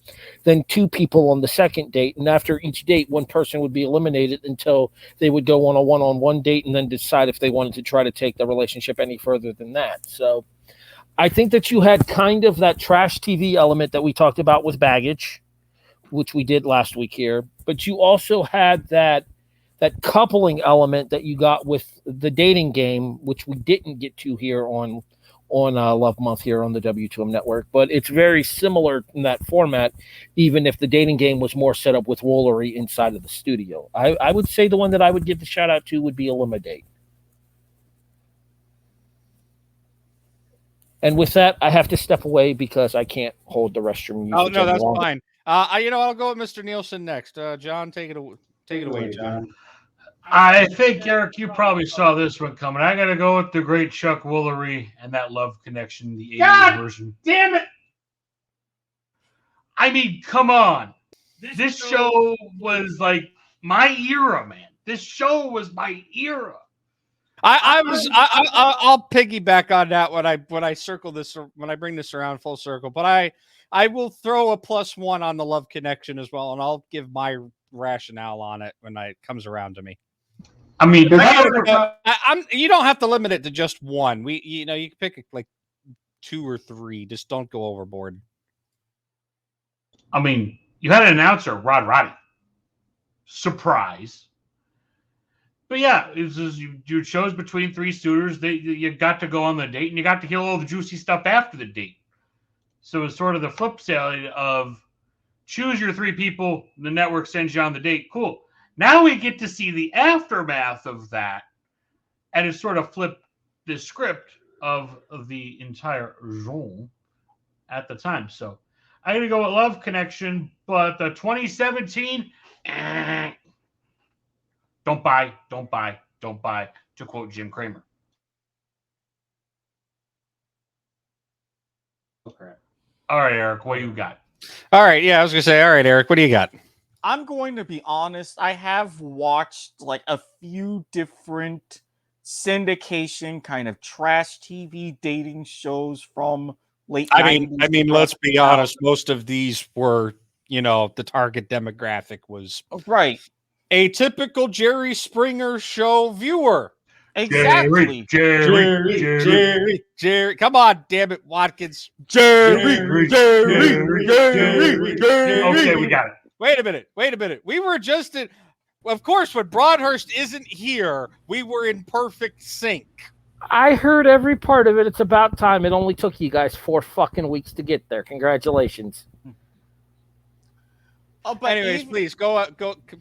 then 2 people on the second date, and after each date, one person would be eliminated until they would go on a one-on-one date and then decide if they wanted to try to take the relationship any further than that. So I think that you had kind of that trash TV element that we talked about with Baggage, which we did last week here, but you also had that coupling element that you got with the dating game, which we didn't get to here on Love Month here on the W2M network, but it's very similar in that format, even if the dating game was more set up with Woolery inside of the studio. I would say the one that I would give the shout out to would be Eliminate. And with that, I have to step away because I can't hold the restroom music. Oh no, that's longer. fine. I'll go with Mr. Nielsen next. John, take it away, John. I think, Eric, you probably saw this one coming. I got to go with the great Chuck Woolery and that Love Connection, the 80s version. Damn it! I mean, come on. This show was like my era, man. This show was my era. I'll piggyback on that when I circle this, when I bring this around full circle. But I will throw a +1 on the Love Connection as well, and I'll give my rationale on it when it comes around to me. I mean, you don't have to limit it to just one. You can pick like 2 or 3. Just don't go overboard. I mean, you had an announcer, Rod Roddy. Surprise. But yeah, it was you chose between 3 suitors. You got to go on the date, and you got to hear all the juicy stuff after the date. So it's sort of the flip side of choose your 3 people, the network sends you on the date. Cool. Now we get to see the aftermath of that, and it sort of flipped the script of the entire genre at the time. So I'm going to go with Love Connection, but the 2017, don't buy, to quote Jim Cramer. Okay. All right, Eric, what you got? All right, yeah, I was going to say, all right, Eric, what do you got? I'm going to be honest. I have watched like a few different syndication kind of trash TV dating shows from late 90s. I mean, let's be honest. Most of these were, the target demographic was right. A typical Jerry Springer show viewer. Exactly. Jerry. Come on, damn it, Watkins. Jerry. Okay, we got it. Wait a minute. We were just in. Of course, when Broadhurst isn't here, we were in perfect sync. I heard every part of it. It's about time. It only took you guys 4 fucking weeks to get there. Congratulations. But anyways, please go.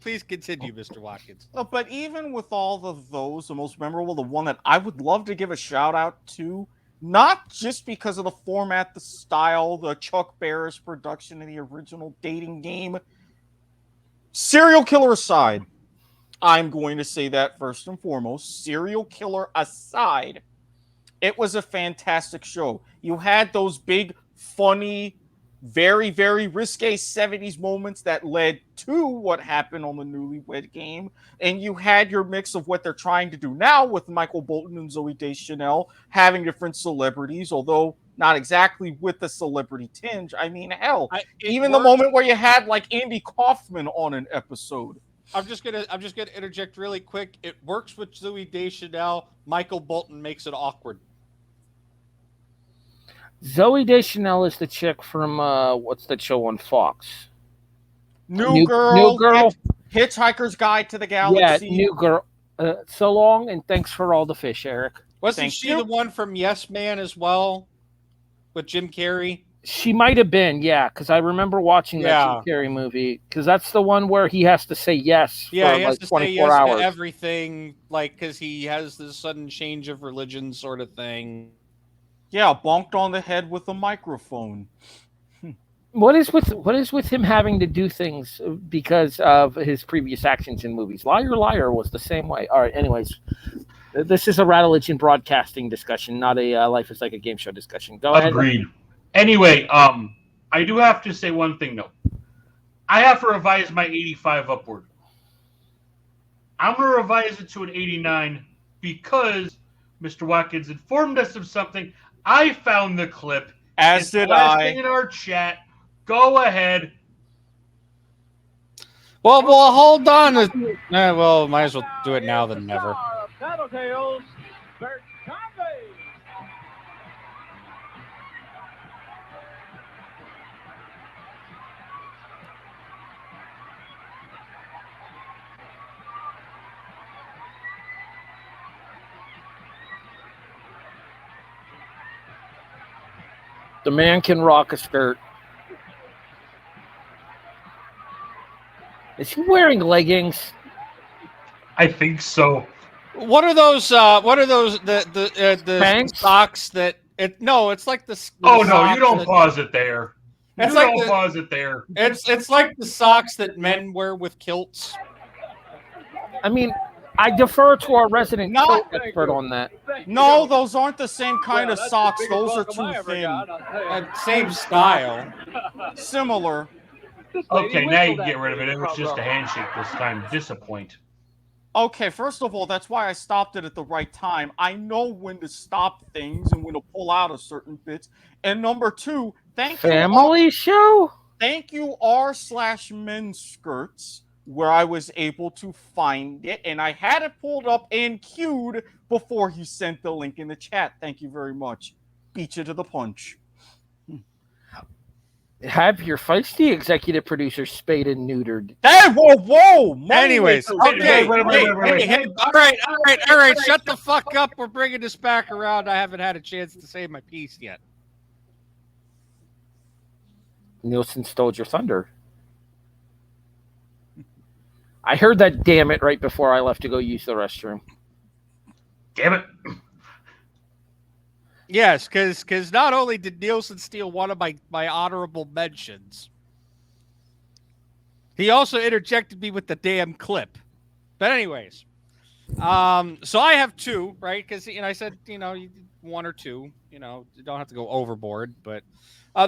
Please continue, Mr. Watkins. But even with all of those, the most memorable, the one that I would love to give a shout out to, not just because of the format, the style, the Chuck Barris production of the original dating game. Serial killer aside, I'm going to say that first and foremost. Serial killer aside, it was a fantastic show. You had those big, funny, very, very risque 70s moments that led to what happened on the Newlywed Game. And you had your mix of what they're trying to do now with Michael Bolton and Zooey Deschanel having different celebrities, although not exactly with the celebrity tinge. I mean, hell, even the moment where you had like Andy Kaufman on an episode. I'm just gonna interject really quick. It works with Zooey Deschanel. Michael Bolton makes it awkward. Zooey Deschanel is the chick from what's that show on Fox? New Girl. Hitchhiker's Guide to the Galaxy. Yeah, New Girl. So long, and thanks for all the fish, Eric. Wasn't she the one from Yes Man as well? With Jim Carrey? She might have been, yeah, because I remember watching that Jim Carrey movie, because that's the one where he has to say yes he has like to 24 say yes hours. To everything, like, because he has this sudden change of religion sort of thing. Yeah, bonked on the head with a microphone. What is with him having to do things because of his previous actions in movies? Liar, Liar was the same way. All right, anyways. This is a Rattlegion broadcasting discussion, not a Life is Like a Game Show discussion. Go ahead. Agreed. Anyway, I do have to say one thing, though. I have to revise my 85 upward. I'm going to revise it to an 89 because Mr. Watkins informed us of something. I found the clip. As It's did blasting I. in our chat. Go ahead. Well, hold on. Well, might as well do it now than never. TattleTales, Bert Convey. The man can rock a skirt. Is he wearing leggings? I think so. What are those? The Spanx? socks that? No, it's like the. Oh no, socks you don't that- pause it there. It's You like don't the- pause it there. It's like the socks that men wear with kilts. I mean, I defer to our resident No. kilt expert on that. No, those aren't the same kind of socks. Those are too thin. Same style. Similar. Okay, now you can get rid of it. It was just a handshake this time. Disappoint. Okay, first of all, that's why I stopped it at the right time. I know when to stop things and when to pull out of certain bits. And number two, Family show? thank you r/men's skirts, where I was able to find it, and I had it pulled up and queued before he sent the link in the chat. Thank you very much. Beat you to the punch. Have your feisty executive producer spayed and neutered. Hey, whoa! Money Anyways, makers. okay. wait. Hey, all right. Shut the fuck up. We're bringing this back around. I haven't had a chance to say my piece yet. Nielsen stole your thunder. I heard that damn it right before I left to go use the restroom. Damn it. Yes, because not only did Nielsen steal one of my honorable mentions, he also interjected me with the damn clip. But anyways, so I have two, right? Because I said one or two. You don't have to go overboard. But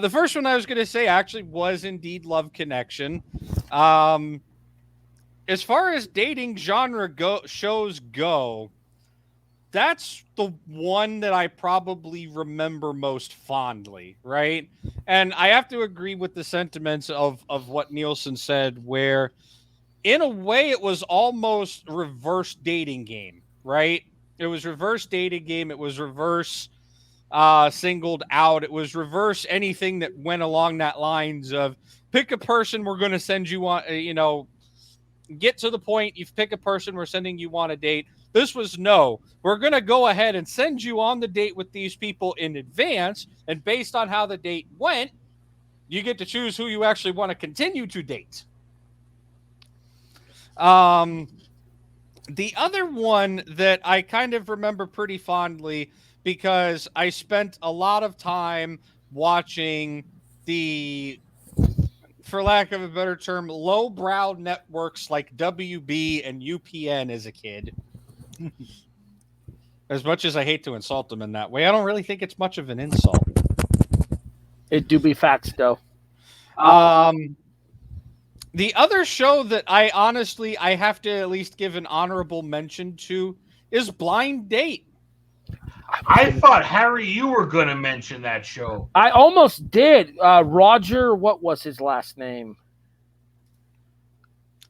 the first one I was going to say actually was indeed Love Connection. As far as dating genre shows go, that's the one that I probably remember most fondly, right? And I have to agree with the sentiments of what Nielsen said, where in a way it was almost reverse dating game, right? It was reverse dating game. It was reverse singled out. It was reverse anything that went along that lines of pick a person, we're going to send you on, get to the point. You pick a person, we're sending you on a date. This was no, we're going to go ahead and send you on the date with these people in advance. And based on how the date went, you get to choose who you actually want to continue to date. The other one that I kind of remember pretty fondly, because I spent a lot of time watching the, for lack of a better term, lowbrow networks like WB and UPN as a kid. As much as I hate to insult them in that way, I don't really think it's much of an insult. It do be facts, though. The other show that I have to at least give an honorable mention to is Blind Date. I thought, Harry, you were going to mention that show. I almost did. Roger, what was his last name?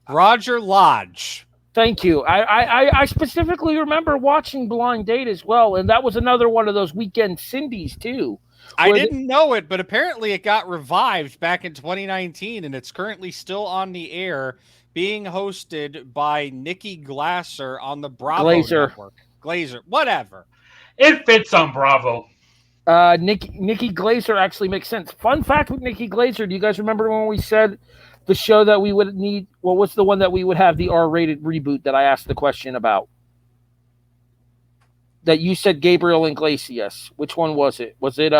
Roger Lodge. Thank you. I specifically remember watching Blind Date as well, and that was another one of those weekend Cindy's too. I didn't know it, but apparently it got revived back in 2019, and it's currently still on the air, being hosted by Nikki Glasser on the Bravo Network. Glazer, whatever. It fits on Bravo. Nikki Glazer actually makes sense. Fun fact with Nikki Glazer, do you guys remember when we said the show that we would need? Well, what's the one that we would have the R-rated reboot that I asked the question about? That you said Gabriel Iglesias. Which one was it? Was it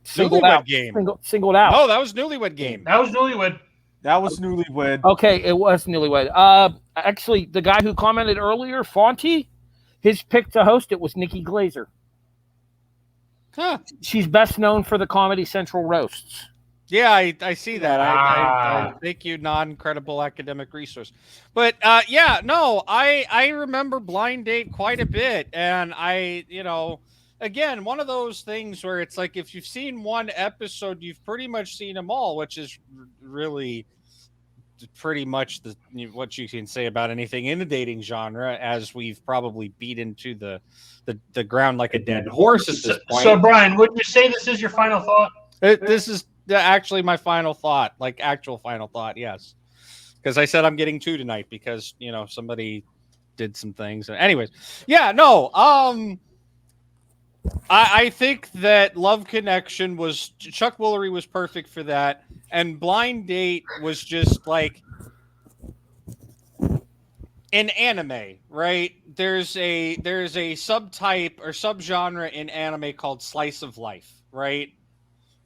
Singled Newlywed Out? Game. Singled Out. Oh, that was Newlywed Game. That was Newlywed. That was Newlywed. Okay, it was Newlywed. Actually, the guy who commented earlier, Fonty, his pick to host it was Nikki Glazer. Huh. She's best known for the Comedy Central roasts. Yeah, I see that. I Ah. thank you, non-credible academic resource. But yeah, no, I remember Blind Date quite a bit, and again, one of those things where it's like if you've seen one episode, you've pretty much seen them all, which is really pretty much what you can say about anything in the dating genre, as we've probably beat into the ground like a dead horse at this point. So, Brian, would you say this is your final thought? This is actually my final thought, like actual final thought. Yes, because I said I'm getting 2 tonight because somebody did some things. Anyways, yeah, no. I think that Love Connection was Chuck Woolery was perfect for that, and Blind Date was just like in anime, right? There's a subtype or subgenre in anime called slice of life, right?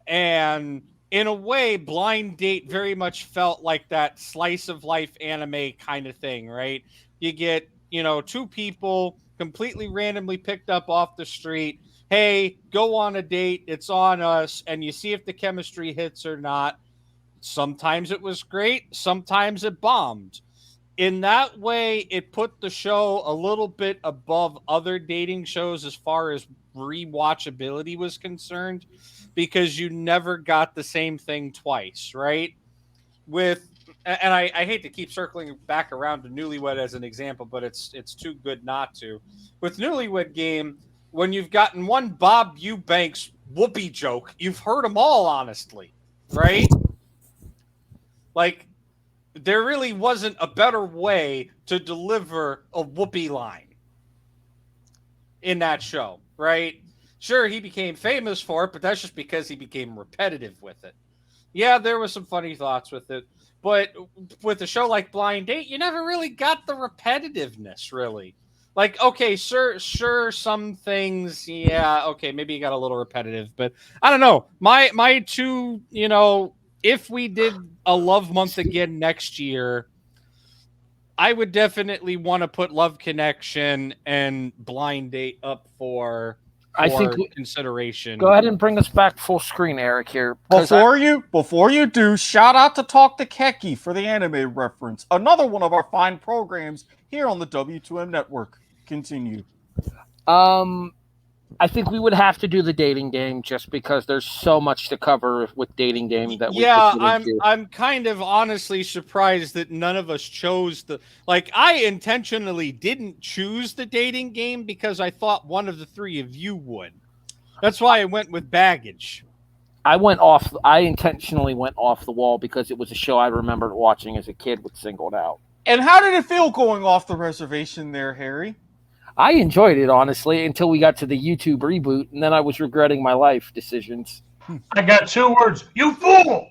And in a way, Blind Date very much felt like that slice of life anime kind of thing, right? You get, 2 people completely randomly picked up off the street. Hey, go on a date. It's on us. And you see if the chemistry hits or not. Sometimes it was great. Sometimes it bombed. In that way, it put the show a little bit above other dating shows as far as rewatchability was concerned, because you never got the same thing twice, right? And I hate to keep circling back around to Newlywed as an example, but it's too good not to. With Newlywed Game, when you've gotten one Bob Eubanks whoopee joke, you've heard them all, honestly, right? Like, there really wasn't a better way to deliver a whoopee line in that show, right? Sure, he became famous for it, but that's just because he became repetitive with it. Yeah, there was some funny thoughts with it, but with a show like Blind Date, you never really got the repetitiveness, really. Like, okay, sure, some things, yeah, okay, maybe you got a little repetitive, but I don't know. My 2, if we did a Love Month again next year, I would definitely want to put Love Connection and Blind Date up for consideration. Go ahead and bring us back full screen, Eric, here. Before you do, shout out to Talk to Keki for the anime reference. Another one of our fine programs here on the W2M network. Continue. I think we would have to do the dating game just because there's so much to cover with dating game that I'm kind of honestly surprised that none of us chose I intentionally didn't choose the dating game because I thought one of the 3 of you would. That's why I went with Baggage. I intentionally went off the wall because it was a show I remembered watching as a kid with Singled Out. And how did it feel going off the reservation there, Harry? I enjoyed it, honestly, until we got to the YouTube reboot, and then I was regretting my life decisions. I got 2 words. You fool!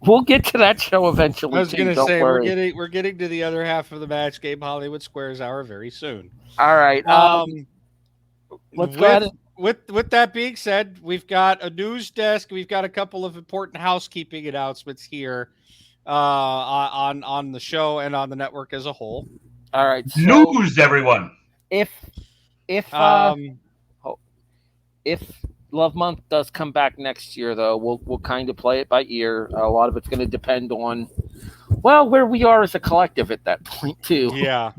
We'll get to that show eventually. I was going to say we're getting to the other half of the Match Game Hollywood Squares Hour very soon. All right. Let's go ahead. With that being said, we've got a news desk. We've got a couple of important housekeeping announcements here on the show and on the network as a whole. All right. So news, everyone. If Love Month does come back next year, though, we'll kind of play it by ear. A lot of it's going to depend on, where we are as a collective at that point too. Yeah.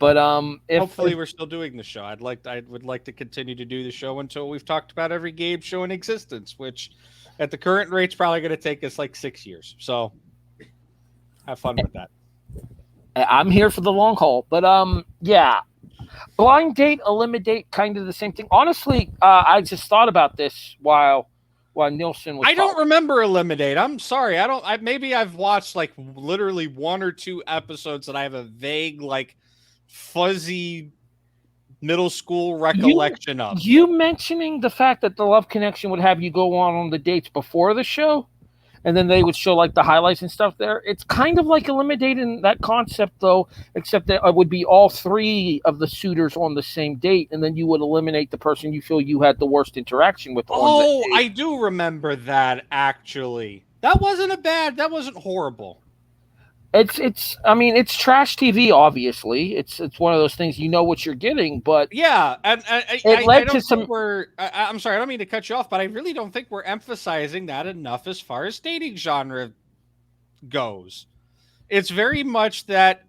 But hopefully we're still doing the show. I would like to continue to do the show until we've talked about every game show in existence, which at the current rate's probably going to take us like 6 years. So have fun with that. I'm here for the long haul, but yeah, Blind Date, Eliminate, kind of the same thing. Honestly, I just thought about this while Nielsen was. I don't remember Eliminate. I'm sorry. Maybe I've watched like literally 1 or 2 episodes that I have a vague, like fuzzy middle school recollection of. You mentioning the fact that the Love Connection would have you go on the dates before the show, and then they would show like the highlights and stuff there. It's kind of like Eliminating that concept, though, except that it would be all 3 of the suitors on the same date, and then you would eliminate the person you feel you had the worst interaction with. Oh, I do remember that, actually. That wasn't horrible. I mean, it's trash TV. Obviously, it's one of those things. You know what you're getting, but Yeah, and It led don't to some- think I'm sorry, I don't mean to cut you off, but I really don't think we're emphasizing that enough as far as dating genre goes. It's very much that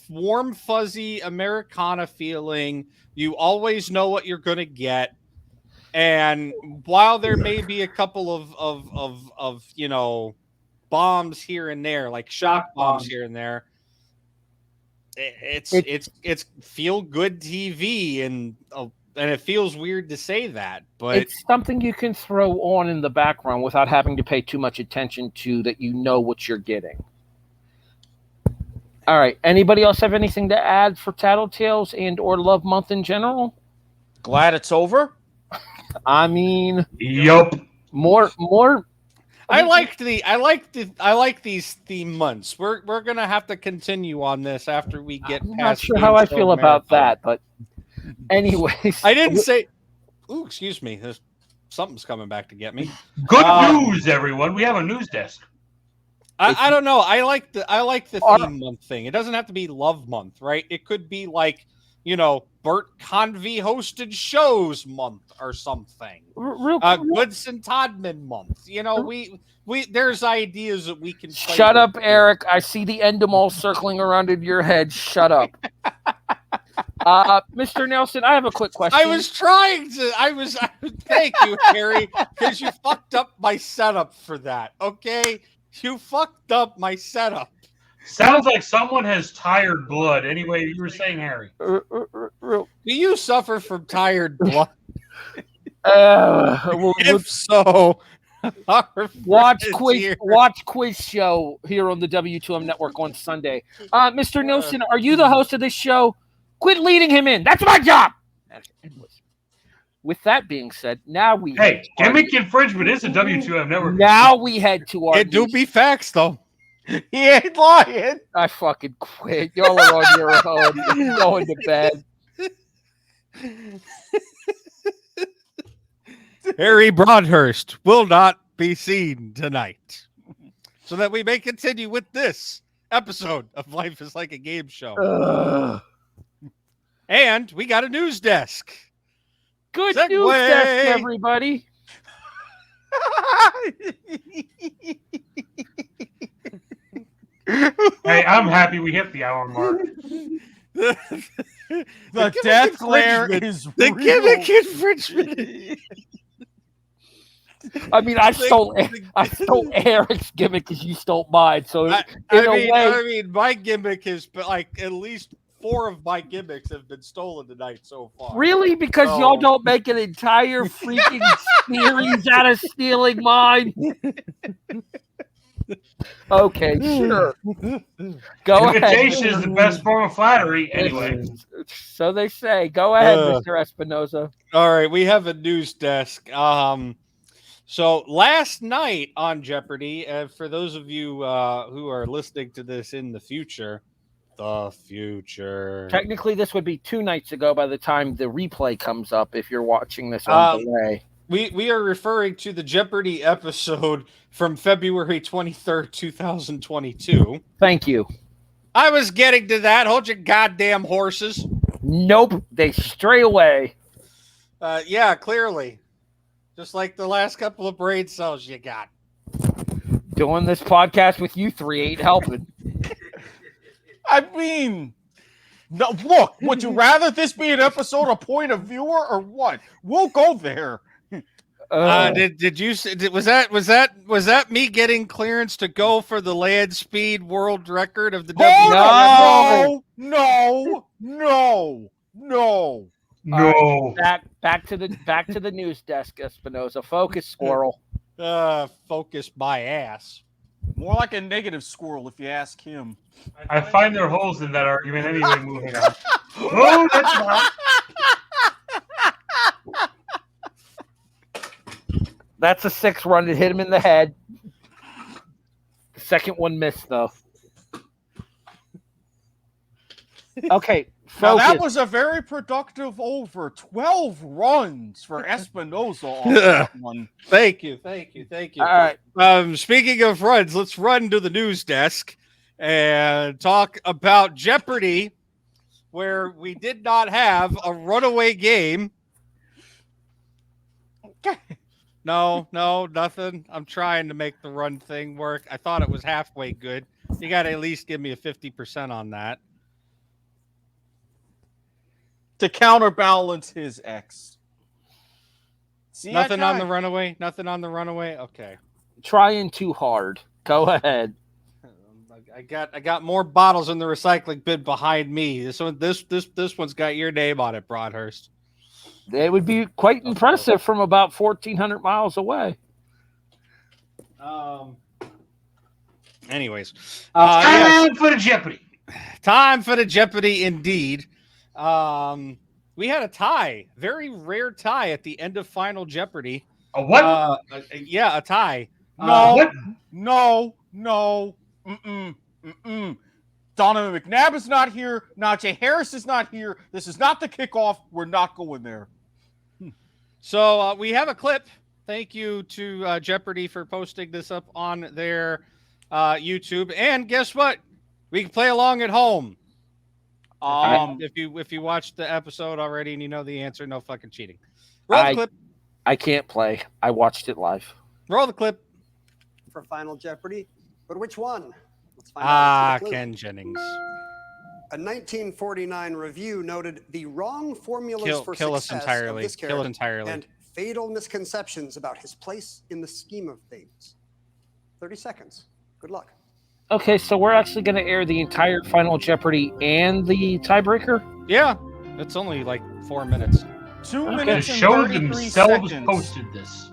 warm, fuzzy Americana feeling. You always know what you're going to get, and while there may be a couple of bombs here and there, like shock bombs here and there, it's feel good TV, and it feels weird to say that, but it's something you can throw on in the background without having to pay too much attention to. That you know what you're getting. All right. Anybody else have anything to add for TattleTales and or Love Month in general? Glad it's over. I mean, Yup. more. I like these theme months. We're gonna have to continue on this after we get I'm past. not sure Game how I Show feel about Marathon. that, but anyways, I didn't say. Ooh, excuse me. Something's coming back to get me. Good news, everyone. We have a news desk. I don't know. I like the Are- theme month thing. It doesn't have to be Love Month, right? It could be like Bert Convey hosted shows month or something. real, Goodson Todman month. We there's ideas that we can. Play shut with up, here. Eric. I see the end all circling around in your head. Shut up. Mr. Nelson, I have a quick question. I was trying to. Thank you, Harry, because you fucked up my setup for that. Okay, you fucked up my setup. Sounds like someone has tired blood. Anyway, you were saying, Harry. Do you suffer from tired blood? We'll If so, our watch friends quiz here- show here on the W2M network on Sunday. Mr. Nelson, are you the host of this show? Quit leading him in. That's my job. With that being said, now we Hey, gimmick infringement is a W2M network. now we head to our It do news. be facts though. He ain't lying. I fucking quit. Y'all are on your own. Going to bed. Harry Broadhurst will not be seen tonight, so that we may continue with this episode of Life is Like a Game Show. Ugh. And we got a news desk. Good Segue. news desk, everybody. Hey, I'm happy we hit the hour mark. The gimmick death glare infringement. is The real. gimmick infringement. I mean, I stole Eric's gimmick because you stole mine. So in a way, I mean, my gimmick is like at least 4 of my gimmicks have been stolen tonight so far. really, because So- y'all don't make an entire freaking series out of stealing mine. Okay, sure. Go Imitation ahead. is the best form of flattery. Anyway, So they say. Go ahead, Uh, Mr. Espinoza. All right, we have a news desk. So last night on Jeopardy, for those of you who are listening to this in the future, Technically, this would be 2 nights ago by the time the replay comes up if you're watching this on delay. we are referring to the Jeopardy episode from February 23rd, 2022. Thank you. I was getting to that. Hold your goddamn horses. Nope, they stray away. Yeah, clearly. Just like the last couple of brain cells you got. Doing this podcast with you 3 ain't helping. I mean, no, look, would you rather this be an episode of Point of Viewer or what? We'll go there. Did you was that me getting clearance to go for the land speed world record of the Oh, no. no. Back to the news desk, Espinoza. Focus, squirrel. Focus my ass. More like a negative squirrel, if you ask him. I find there are holes in that argument. Anyway, moving on. Oh, that's not. That's a 6 run. It hit him in the head. The second one missed, though. Okay, Now, focus. that was a very productive over. 12 runs for Espinoza on that one. Thank you. All right. Speaking of runs, let's run to the news desk. and talk about Jeopardy, where we did not have a runaway game. No, nothing. I'm trying to make the run thing work. I thought it was halfway good. You got to at least give me a 50% on that. To counterbalance his ex. See, Nothing on the runaway? Nothing on the runaway? Okay. Trying too hard. Go ahead. I got more bottles in the recycling bin behind me. This one's got your name on it, Broadhurst. It would be quite impressive from about 1,400 miles away. Anyways, Time for the Jeopardy. Time for the Jeopardy, indeed. We had a tie, very rare tie at the end of Final Jeopardy. A what? Yeah, a tie. What? No. Donovan McNabb is not here. Najee Harris is not here. This is not the kickoff. We're not going there. So we have a clip. Thank you to Jeopardy for posting this up on their YouTube. And guess what? We can play along at home. If you watched the episode already and you know the answer, no fucking cheating. Roll the clip. I can't play. I watched it live. Roll the clip. For Final Jeopardy. But which one? Let's find out. Ken Jennings. A 1949 review noted the wrong formulas for kill us success entirely. of this Kill character it entirely. and fatal misconceptions about his place in the scheme of things. 30 seconds. Good luck. Okay, so we're actually going to air the entire Final Jeopardy and the tiebreaker? Yeah, it's only like 4 minutes. 2 The minutes and show 33 themselves seconds. posted this.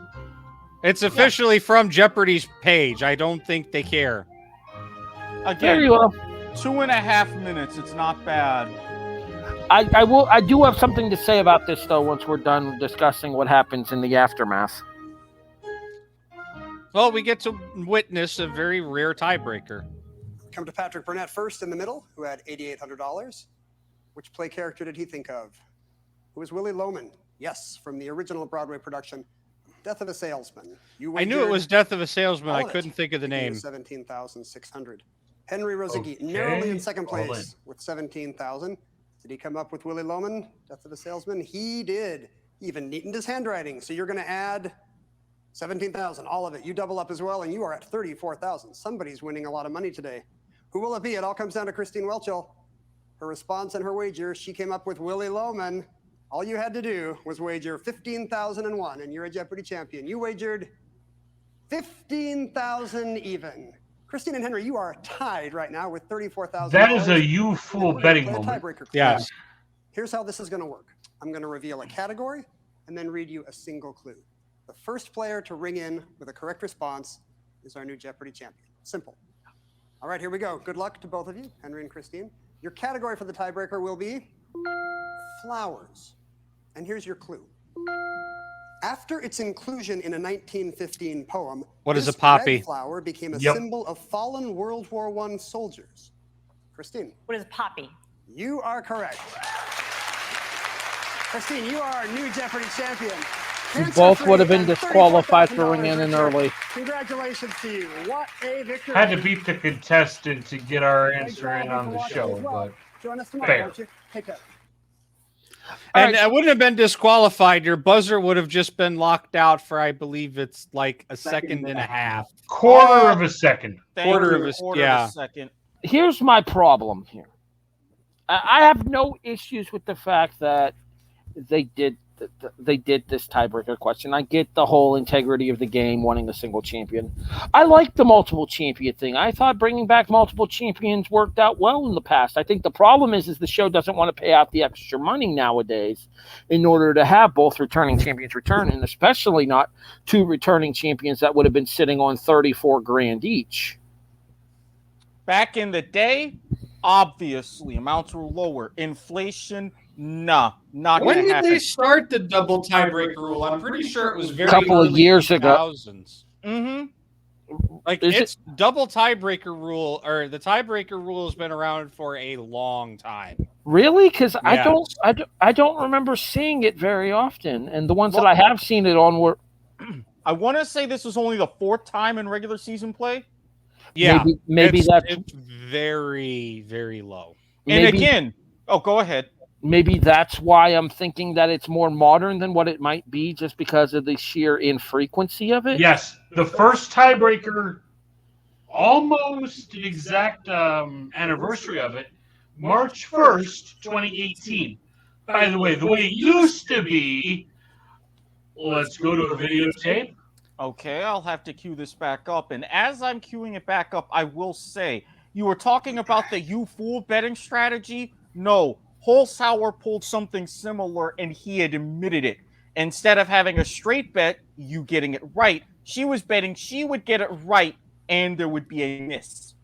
It's officially from Jeopardy's page. I don't think they care. There you Again, go. 2.5 minutes. It's not bad. I do have something to say about this, though, once we're done discussing what happens in the aftermath. Well, we get to witness a very rare tiebreaker. Come to Patrick Burnett first in the middle, who had $8,800. Which play character did he think of? Who was Willie Loman? Yes, from the original Broadway production, Death of a Salesman. I knew it was Death of a Salesman. I couldn't think of the name. 17,600. Henry Rosicki narrowly in second place with 17,000. Did he come up with Willie Loman, Death of a Salesman? He did. He even neatened his handwriting. So you're going to add 17,000, all of it. You double up as well, and you are at 34,000. Somebody's winning a lot of money today. Who will it be? It all comes down to Christine Welchel. Her response and her wager, she came up with Willie Loman. All you had to do was wager 15,001, and you're a Jeopardy champion. You wagered 15,000 even. Christine and Henry, you are tied right now with 34,000. That is a you fool betting moment. Yes. Here's how this is going to work. I'm going to reveal a category and then read you a single clue. The first player to ring in with a correct response is our new Jeopardy champion. Simple. All right, here we go. Good luck to both of you, Henry and Christine. Your category for the tiebreaker will be flowers. And here's your clue. After its inclusion in a 1915 poem, What is this a poppy? red flower became a Yep. symbol of fallen World War I soldiers. Christine, What is a poppy? you are correct. Christine, you are our new Jeopardy champion. You both would have been disqualified for ringing in early. Congratulations to you. What a victory. Had to beat the contestant to get our answer in on the show, but Join us tomorrow, fair. won't you? Take care. And I wouldn't have been disqualified. Your buzzer would have just been locked out for, I believe it's like a second and a half. quarter of a second. Quarter of a second. Here's my problem here. I have no issues with the fact that they did this tiebreaker question. I get the whole integrity of the game, wanting a single champion. I like the multiple champion thing. I thought bringing back multiple champions worked out well in the past. I think the problem is the show doesn't want to pay out the extra money nowadays in order to have both returning champions return, and especially not two returning champions that would have been sitting on $34,000 each. Back in the day, obviously, amounts were lower. Inflation, nah, not When going to did happen. they start the double tiebreaker rule? I'm pretty sure it was very Couple of early years ago. 2000s. Mm-hmm. Like Is it's double tiebreaker rule, or the tiebreaker rule has been around for a long time. Really? Because Yes. I don't remember seeing it very often, and the ones that I have seen it on were. I want to say this was only the fourth time in regular season play. Yeah, maybe that's it's very, very low. And maybe, again, oh, go ahead. maybe that's why I'm thinking that it's more modern than what it might be, just because of the sheer infrequency of it. Yes, the first tiebreaker, almost the exact anniversary of it, March 1st, 2018. By the way it used to be, let's go to a videotape. Okay, I'll have to cue this back up. And as I'm queuing it back up, I will say, you were talking about the you fool betting strategy? No, Holzhauer pulled something similar and he had admitted it. Instead of having a straight bet, you getting it right, she was betting she would get it right and there would be a miss.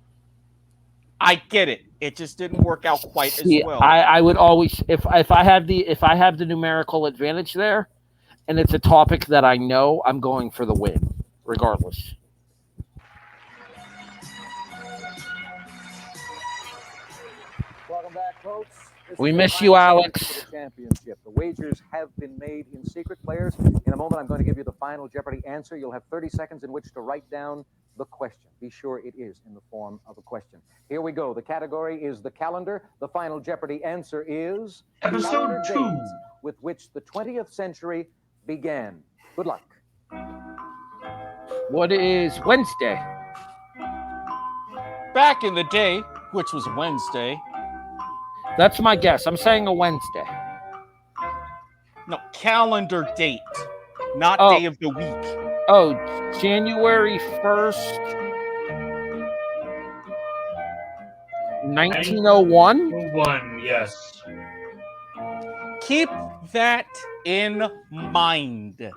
I get it. It just didn't work out quite See, as well. I would always, if I have the numerical advantage there, and it's a topic that I know, I'm going for the win, regardless. Welcome back, folks. This We is miss the you, final Alex. for the championship. The wagers have been made in secret, players. In a moment, I'm going to give you the final Jeopardy answer. You'll have 30 seconds in which to write down the question. Be sure it is in the form of a question. Here we go. The category is the calendar. The final Jeopardy answer is Episode calendar 2. dates with which the 20th century began. Good luck. What is Wednesday? Back in the day, which was Wednesday, That's my guess. I'm saying a Wednesday. no, calendar date, not Oh. day of the week. Oh, January 1st, 1901? 1, yes. Keep that in mind.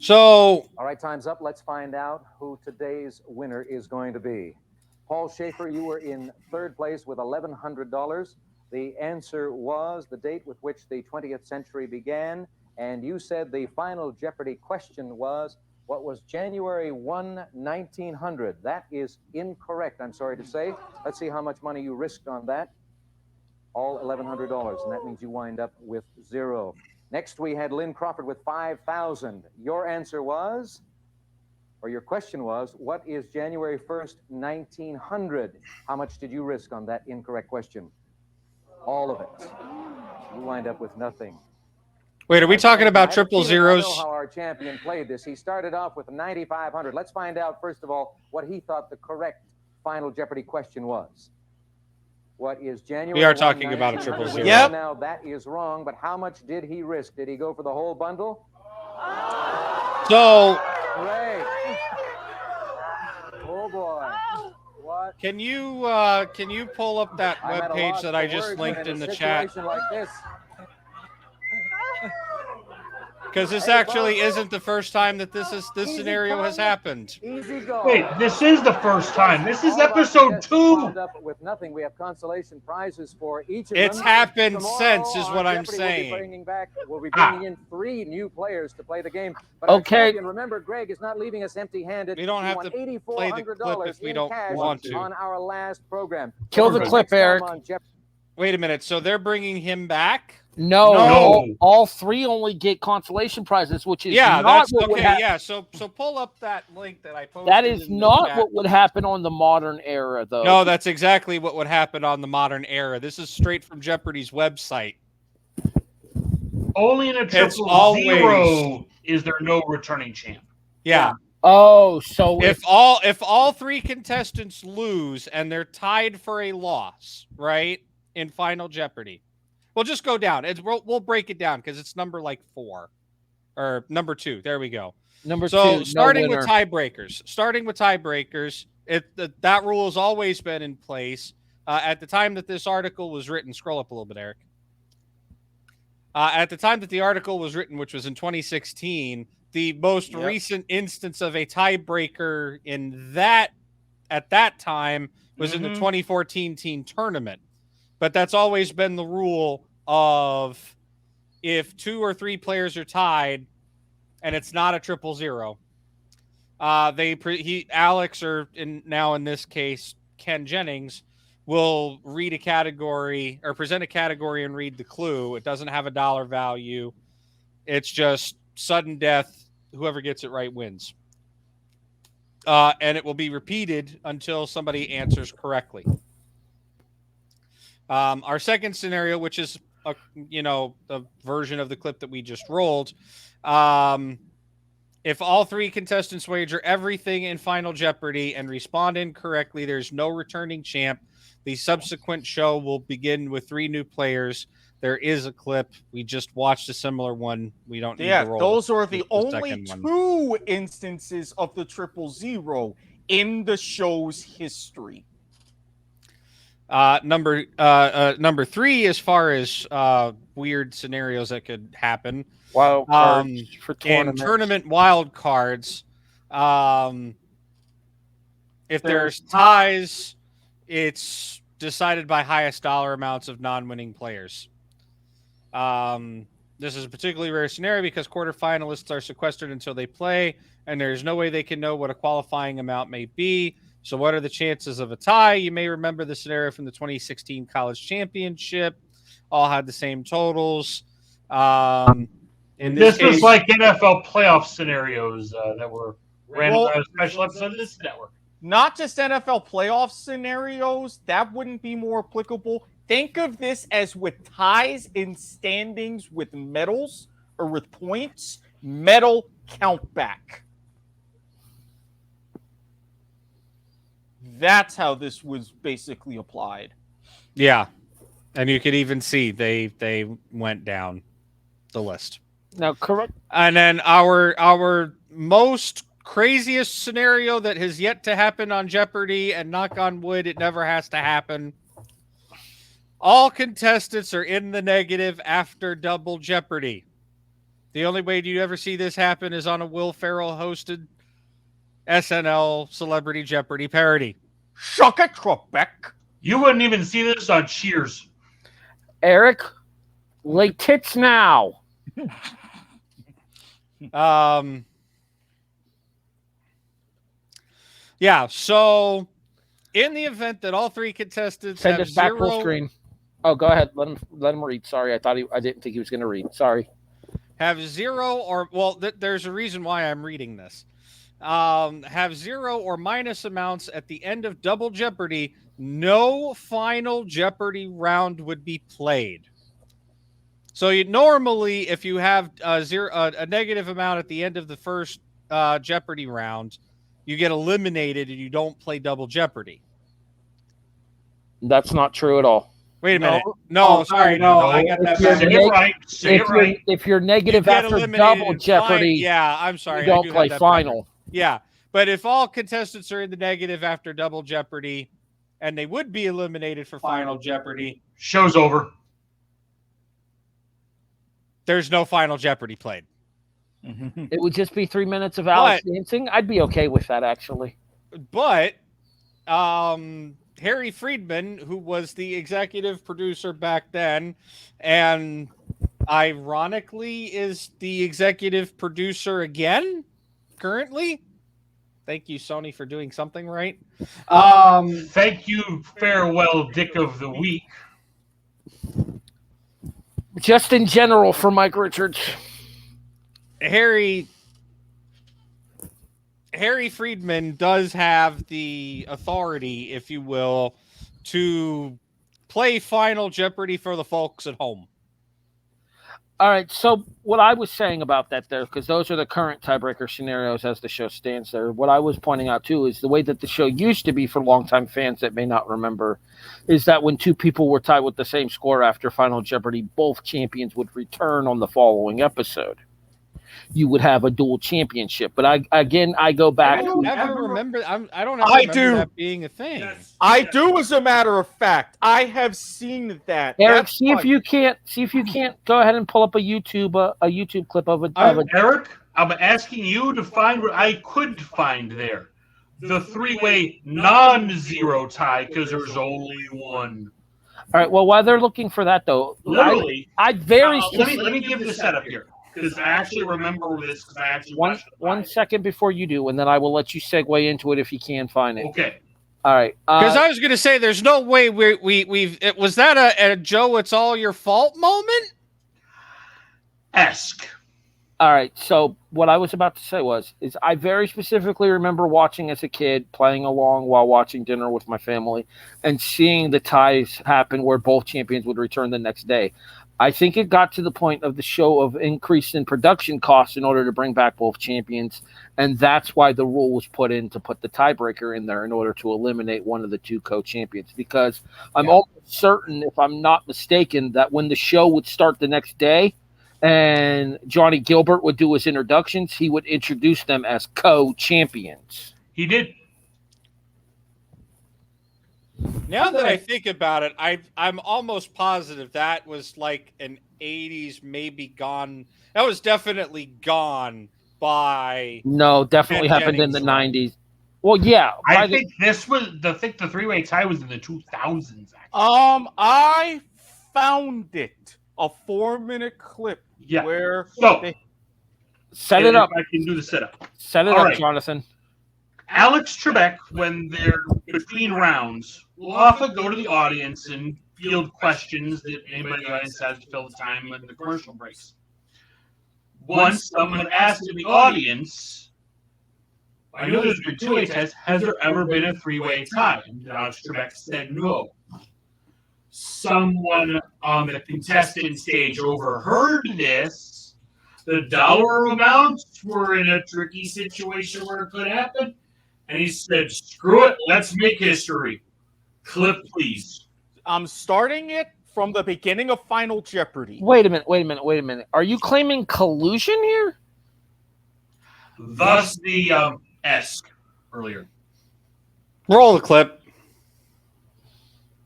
So All right, time's up. Let's find out who today's winner is going to be. Paul Schaefer, you were in third place with $1,100. The answer was the date with which the 20th century began, and you said the final Jeopardy question was, what was January 1, 1900? That is incorrect, I'm sorry to say. Let's see how much money you risked on that. All $1,100, and that means you wind up with 0. Next, we had Lynn Crawford with 5,000. Your answer was, or your question was, what is January 1st, 1900? How much did you risk on that incorrect question? All of it. You wind up with nothing. wait, are we talking about I have a triple feeling I know zeros? how our champion played this. He started off with 9,500. Let's find out, first of all, what he thought the correct final Jeopardy question was. What is January? We are 1, talking about a 1900? triple We zero. know Yep. Now that is wrong, but how much did he risk? Did he go for the whole bundle? So Great. Oh boy. What? can you pull up that I'm at a webpage loss that for I just words, linked but in the a chat? situation like this, Because this actually isn't the first time that this scenario has happened. easy go. Wait, this is the first time. This is All of our episode contestants 2. wound up with nothing. We have consolation prizes for each of It's them. happened Tomorrow, since, is our what I'm Jeopardy saying. We'll be bringing in 3 new players to play the game. But Okay. our champion, remember, Greg is not leaving us empty-handed. We don't He have won to play the $8,400 clip if we in don't cash want to. on our last program. Kill the Next clip, time Eric. on Jeopardy. Wait a minute. So they're bringing him back? No, No. all 3 only get consolation prizes, which is Yeah, not that's what would okay. happen. Yeah, so pull up that link that I posted. That is in the not chat. what would happen on the modern era, though. No, that's exactly what would happen on the modern era. This is straight from Jeopardy's website. Only in a triple always- zero is there no returning champ. Yeah. Oh, so If all 3 contestants lose and they're tied for a loss, right, in Final Jeopardy, we'll just go down. We'll break it down because it's number like 4 or number 2. There we go. number So 2, starting no with winner. tiebreakers, that rule has always been in place. At the time that this article was written, scroll up a little bit, Eric. At the time that the article was written, which was in 2016, the most recent instance of a tiebreaker at that time was in the 2014 teen tournament. But that's always been the rule of if 2 or 3 players are tied and it's not a triple zero, Alex, or now in this case Ken Jennings, will read a category or present a category and read the clue. It doesn't have a dollar value. It's just sudden death. Whoever gets it right wins. and it will be repeated until somebody answers correctly. Our second scenario, which is the version of the clip that we just rolled, if all three contestants wager everything in Final Jeopardy and respond incorrectly, there's no returning champ. The subsequent show will begin with 3 new players. There is a clip. We just watched a similar one. We don't need to roll. Those are the only second one. 2 instances of the 000 in the show's history. Number 3, as far as weird scenarios that could happen. Wild cards for in tournament wild cards, if there's ties, it's decided by highest dollar amounts of non-winning players. This is a particularly rare scenario because quarterfinalists are sequestered until they play, and there's no way they can know what a qualifying amount may be. So what are the chances of a tie? You may remember the scenario from the 2016 College Championship. All had the same totals. This was like NFL playoff scenarios that were ran on a special episode of this network. Not just NFL playoff scenarios. That wouldn't be more applicable. Think of this as with ties in standings with medals or with points, medal count back. That's how this was basically applied. Yeah. And you could even see they went down the list. Now, correct. And then our most craziest scenario that has yet to happen on Jeopardy, and knock on wood, it never has to happen. All contestants are in the negative after Double Jeopardy. The only way you ever see this happen is on a Will Ferrell hosted SNL Celebrity Jeopardy parody. Shuck it, Trebek. You wouldn't even see this on Cheers. Eric, lay tits now. Yeah, so in the event that all 3 contestants Send have us back full 0 screen. Oh, go ahead. Let him read. Sorry, I didn't think he was going to read. Sorry. have 0 or there's a reason why I'm reading this. Have 0 or minus amounts at the end of Double Jeopardy, no Final Jeopardy round would be played. So normally, if you have a negative amount at the end of the first Jeopardy round, you get eliminated and you don't play Double Jeopardy. That's not true at all. Wait a minute. No, sorry. No, I got that back. Say it right. If you're negative after Double Jeopardy, yeah, I'm sorry. You don't play Final. Yeah, but if all contestants are in the negative after Double Jeopardy, and they would be eliminated for Final Jeopardy, show's over. There's no Final Jeopardy played. It would just be 3 minutes of Alex dancing. I'd be okay with that, actually. But Harry Friedman, who was the executive producer back then, and ironically is the executive producer again currently. Thank you, Sony, for doing something right. Thank you, farewell Dick of the Week. Just in general for Mike Richards. Harry Friedman does have the authority, if you will, to play Final Jeopardy for the folks at home. All right, so what I was saying about that there, because those are the current tiebreaker scenarios as the show stands there, what I was pointing out too is the way that the show used to be for longtime fans that may not remember is that when 2 people were tied with the same score after Final Jeopardy, both champions would return on the following episode. You would have a dual championship. But I go back. I don't ever remember that being a thing. Yes. I do, as a matter of fact. I have seen that. Eric, see if you can't go ahead and pull up a YouTube clip of a. Eric, I'm asking you to find what I could find there. The 3-way non-zero tie, because there's only one. All right. Well, while they're looking for that, though, Literally, let me give the setup here. Because I actually remember this. Because I actually watched it. 1 second before you do, and then I will let you segue into it if you can find it. Okay. All right. Because I was going to say, there's no way was that a Joe? It's all your fault moment. Esque. All right. So what I was about to say is I very specifically remember watching as a kid, playing along while watching dinner with my family, and seeing the ties happen where both champions would return the next day. I think it got to the point of the show of increase in production costs in order to bring back both champions, and that's why the rule was put in to put the tiebreaker in there in order to eliminate one of the two co-champions. Because I'm almost certain, if I'm not mistaken, that when the show would start the next day, and Johnny Gilbert would do his introductions, he would introduce them as co-champions. He did. Now that I think about it, I'm almost positive that was like an 80s, maybe gone. That was definitely gone by. No, definitely Ken happened in the Jennings. 90s. Well, yeah. I think the three-way tie was in the 2000s. Actually. I found it. A 4-minute clip Yeah. where So Set it up. If I can do the setup. Set it All up, right. Jonathan. Alex Trebek, when they're between rounds, will often go to the audience and field questions that anybody in the audience has to fill the time in the commercial breaks. Once someone asked in the audience, I know there's been two-way ties, has there ever been a three-way tie? And Alex Trebek said no. Someone on the contestant stage overheard this. The dollar amounts were in a tricky situation where it could happen. And he said, screw it, let's make history. Clip, please. I'm starting it from the beginning of Final Jeopardy. Wait a minute. Are you claiming collusion here? Thus the esque earlier. Roll the clip.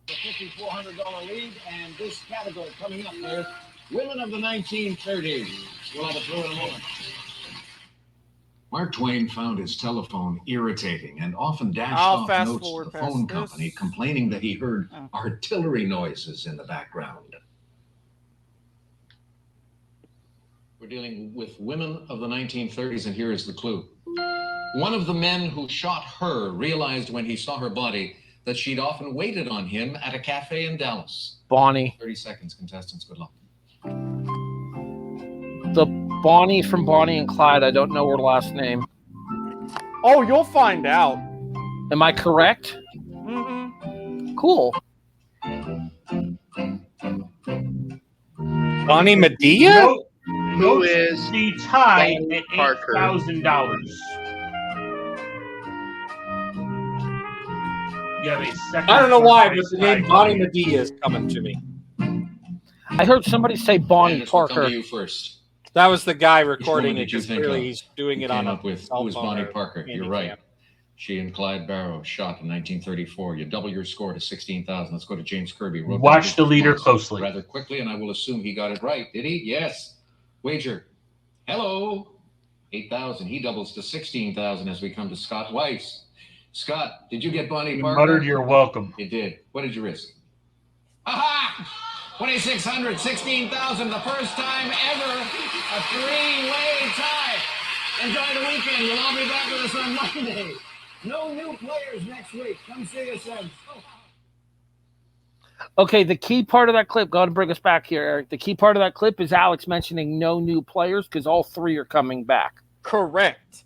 The $5,400 lead, and this category coming up is Women of the 1930s. We'll have a clue in a moment. Mark Twain found his telephone irritating and often dashed I'll off fast notes forward to the past phone this. company complaining that he heard artillery noises in the background. We're dealing with women of the 1930s, and here is the clue. One of the men who shot her realized when he saw her body that she'd often waited on him at a cafe in Dallas. Bonnie. 30 seconds, contestants. Good luck. The Bonnie from Bonnie and Clyde. I don't know her last name. Oh, you'll find out. Am I correct? Mm-hmm. Cool. Bonnie Medea? Who is the tie Bonnie at Parker? $8,000? You have a second. I don't know why, but the tie name Bonnie coming. Medea is coming to me. I heard somebody say Bonnie Dennis, we'll come Parker. to you first. That was the guy recording woman it did you because think clearly of? he's doing You it on came a up with cell who was phone Bonnie or Parker. You're handy right. cam. She and Clyde Barrow shot in 1934. You double your score to 16,000. Let's go to James Kirby. Wrote Watch down the leader response closely. rather quickly, and I will assume he got it right. Did he? Yes. Wager. Hello. 8,000. He doubles to 16,000 as we come to Scott Weiss. Scott, did you get Bonnie You Parker? muttered you're welcome. You did. What did you risk? Aha! 2,600, 16,000. The first time ever a three-way tie. Enjoy the weekend. You'll all be back with us on Monday. No new players next week. Come see us then. Okay, the key part of that clip, go ahead and bring us back here, Eric. The key part of that clip is Alex mentioning no new players because all three are coming back. Correct.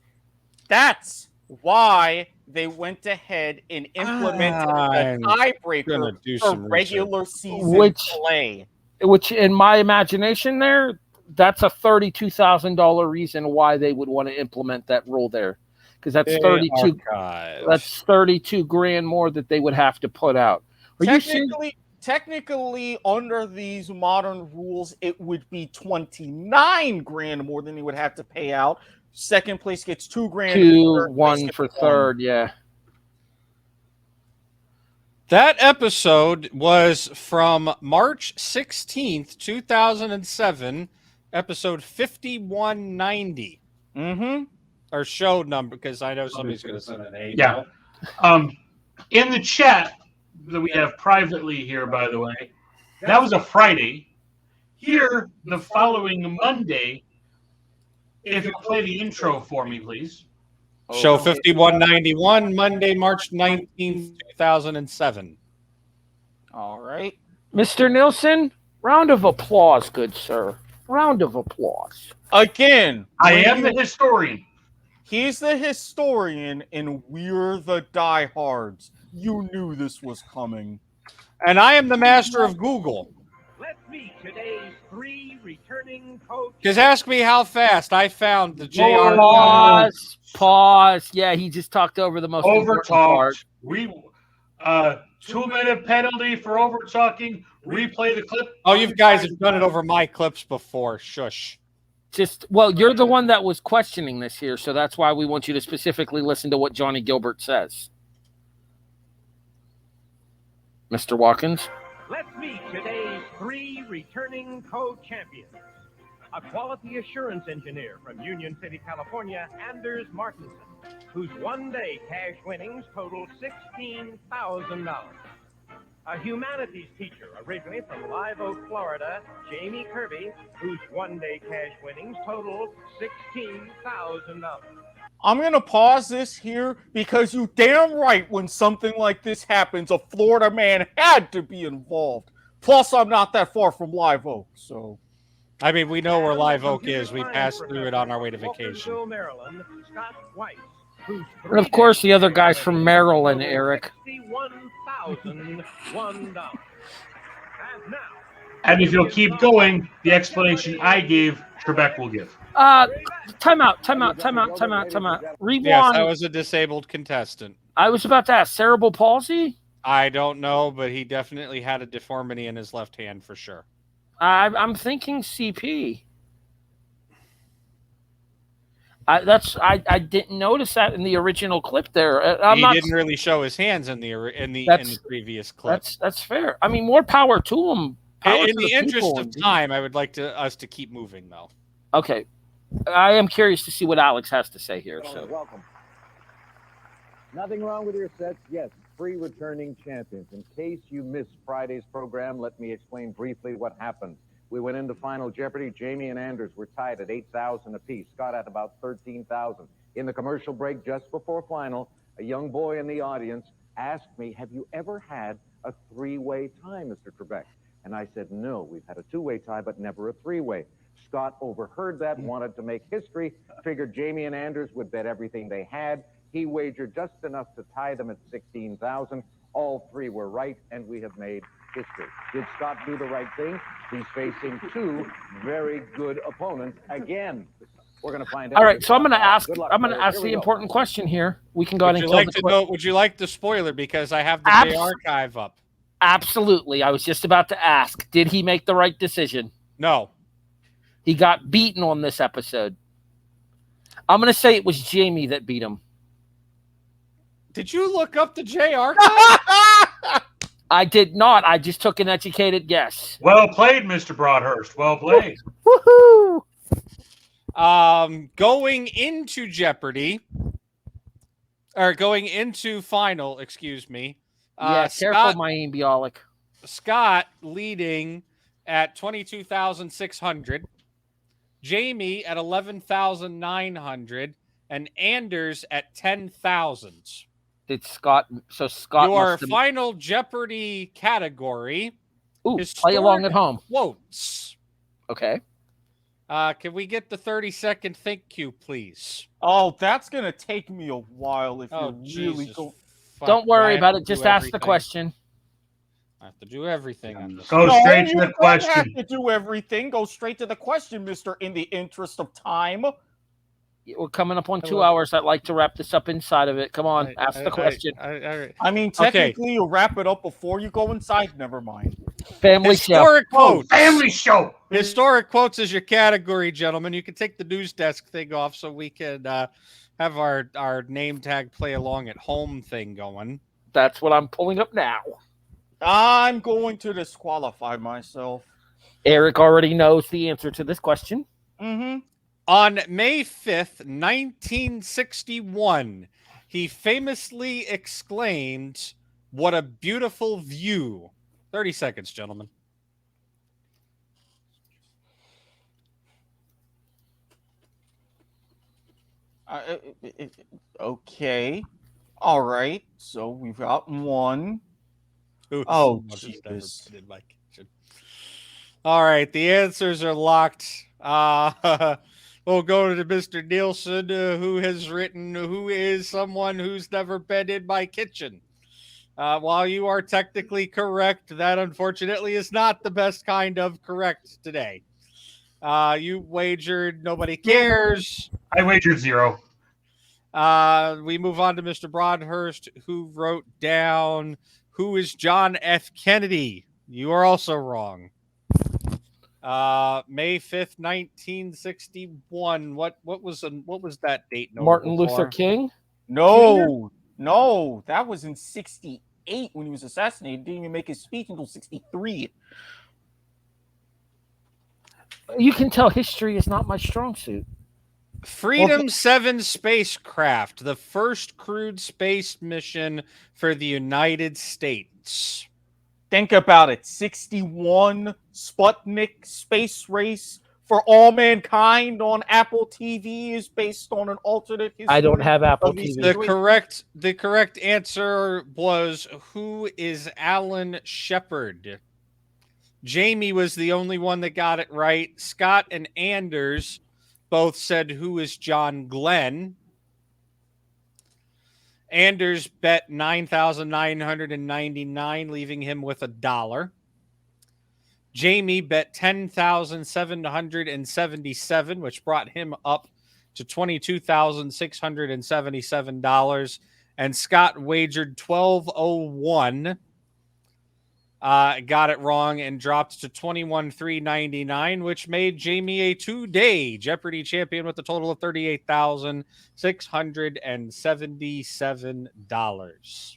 That's why they went ahead and implemented the I'm gonna tiebreaker do for some regular season Which- play. Which, in my imagination there, that's a $32,000 reason why they would want to implement that rule there. Because that's 32 Archive. that's 32 grand more that they would have to put out. Are you serious? Technically, under these modern rules, it would be 29 grand more than they would have to pay out. Second place gets 2 grand. Two, one for third, yeah. That episode was from March 16th, 2007, episode 5190. Mm-hmm. Our show number, because I know somebody's going to send an email. Yeah. In the chat that we have privately here, by the way, that was a Friday. Here, the following Monday, if you play the intro for me, please. Show 5191, Monday, March 19th, 2007. All right. Mr. Nielsen, round of applause, good sir. Round of applause. Again, I when am the historian. He's the historian, and we're the diehards. You knew this was coming. And I am the master of Google. Let's meet today's 3 returning coaches. Just ask me how fast I found the JR. Pause. Yeah, he just talked over the most important part. Overtalked. 2-minute penalty for over talking. Replay the clip. Oh, you guys have done it over my clips before. Shush. You're the one that was questioning this here, so that's why we want you to specifically listen to what Johnny Gilbert says. Mr. Watkins? Let's meet today's 3 returning co-champions. A quality assurance engineer from Union City, California, Anders Martinson, whose one-day cash winnings total $16,000. A humanities teacher originally from Live Oak, Florida, Jamie Kirby, whose one-day cash winnings total $16,000. I'm going to pause this here because you damn right when something like this happens, a Florida man had to be involved. Plus, I'm not that far from Live Oak, so... I mean, we know where Live Oak is. We passed through it on our way to vacation. Maryland, Scott Weiss, whose And of course, the other guy's from Maryland, Eric. $61,001. And now, And if you'll keep going, the explanation I gave, Trebek will give. Time out. Rewind. Yes, I was a disabled contestant. I was about to ask, cerebral palsy? I don't know, but he definitely had a deformity in his left hand for sure. I'm thinking CP. I didn't notice that in the original clip there. He didn't really show his hands in the previous clip. That's fair. I mean, more power to him. In the interest of time, I would like us to keep moving, though. Okay. I am curious to see what Alex has to say here. So. Welcome. Nothing wrong with your sets. Yes, 3 returning champions. In case you missed Friday's program, let me explain briefly what happened. We went into Final Jeopardy. Jamie and Anders were tied at 8,000 apiece. Scott at about 13,000. In the commercial break just before final, a young boy in the audience asked me, "Have you ever had a 3-way tie, Mr. Trebek?" And I said, "No, we've had a 2-way tie, but never a 3-way." Scott overheard that, wanted to make history, figured Jamie and Anders would bet everything they had. He wagered just enough to tie them at 16,000. All 3 were right, and we have made history. Did Scott do the right thing? He's facing 2 very good opponents again. We're going to find out. All right, so I'm going to ask. I'm going to ask the important question here. We can go ahead and would you like the spoiler because I have the J archive up? Absolutely. I was just about to ask. Did he make the right decision? No. He got beaten on this episode. I'm going to say it was Jamie that beat him. Did you look up the J archive? I did not. I just took an educated guess. Well played, Mr. Broadhurst. Well played. Woohoo! Going into Jeopardy, or going into final, excuse me. Yeah, careful, Mayim Bialik. Scott leading at 22,600. Jamie at 11,900. And Anders at 10,000. Did Scott? So Scott. Your final Jeopardy category. Ooh, play along at home. Quotes. Okay. Can we get the 30-second think cue, please? Oh, that's going to take me a while if you really go. Don't worry about it. Just ask the question. I have to do everything on this. Go straight to the question. You don't have to do everything. Go straight to the question, mister, in the interest of time. We're coming up on 2 hours. I'd like to wrap this up inside of it. Come on, ask the question. I mean, technically, you'll wrap it up before you go inside. Never mind. Family Historic show. Quotes. Family show. Historic quotes is your category, gentlemen. You can take the news desk thing off so we can have our name tag play along at home thing going. That's what I'm pulling up now. I'm going to disqualify myself. Eric already knows the answer to this question. Mm-hmm. On May 5th, 1961, he famously exclaimed, "What a beautiful view." 30 seconds, gentlemen. Okay. All right. So we've got one. Ooh, Oh, Jesus. Jesus. All right, the answers are locked. We'll go to Mr. Nielsen, who has written, who is someone who's never been in my kitchen. While you are technically correct, that unfortunately is not the best kind of correct today. You wagered, nobody cares. I wagered 0. We move on to Mr. Broadhurst, who wrote down, who is John F. Kennedy? You are also wrong. May 5th, 1961. What was that date? Martin Luther King? No, that was in 68 when he was assassinated. Didn't even make his speech until 63. You can tell history is not my strong suit. Freedom 7 spacecraft, the first crewed space mission for the United States. Think about it. 61 Sputnik space race for all mankind on Apple TV is based on an alternate history. I don't have Apple TV. The correct answer was, who is Alan Shepard? Jamie was the only one that got it right. Scott and Anders both said, who is John Glenn? Anders bet $9,999, leaving him with $1. Jamie bet $10,777, which brought him up to $22,677. And Scott wagered $1,201. Got it wrong and dropped to $21,399, which made Jamie a 2-day Jeopardy champion with a total of $38,677.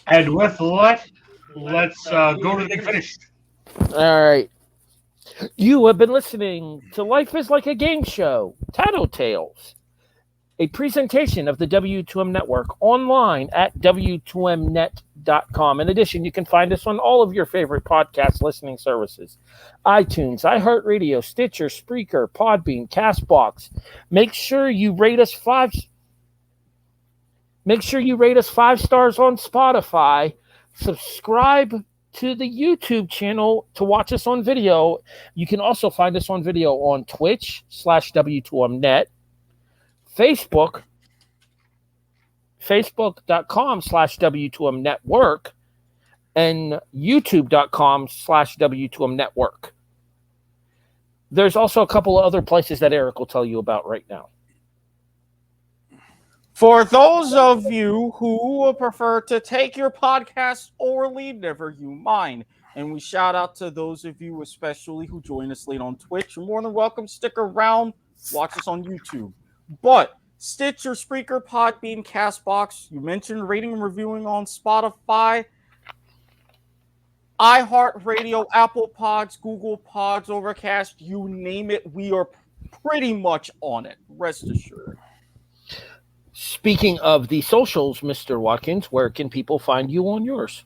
And with that, let's go to the big finish. All right. You have been listening to Life is Like a Game Show, TattleTales, a presentation of the W2M Network, online at W2Mnet.com. In addition, you can find us on all of your favorite podcast listening services: iTunes, iHeartRadio, Stitcher, Spreaker, Podbean, CastBox. Make sure you rate us 5 stars on Spotify. Subscribe to the YouTube channel to watch us on video. You can also find us on video on Twitch/W2Mnet, Facebook.com/W2Mnetwork, and YouTube.com/W2Mnetwork. There's also a couple of other places that Eric will tell you about right now. For those of you who prefer to take your podcast orally, never you mind. And we shout out to those of you especially who join us late on Twitch. You're more than welcome. Stick around. Watch us on YouTube. But Stitcher, Spreaker, Podbean, CastBox, you mentioned rating and reviewing on Spotify, iHeartRadio, Apple Pods, Google Pods, Overcast, you name it, we are pretty much on it. Rest assured. Speaking of the socials, Mr. Watkins, where can people find you on yours?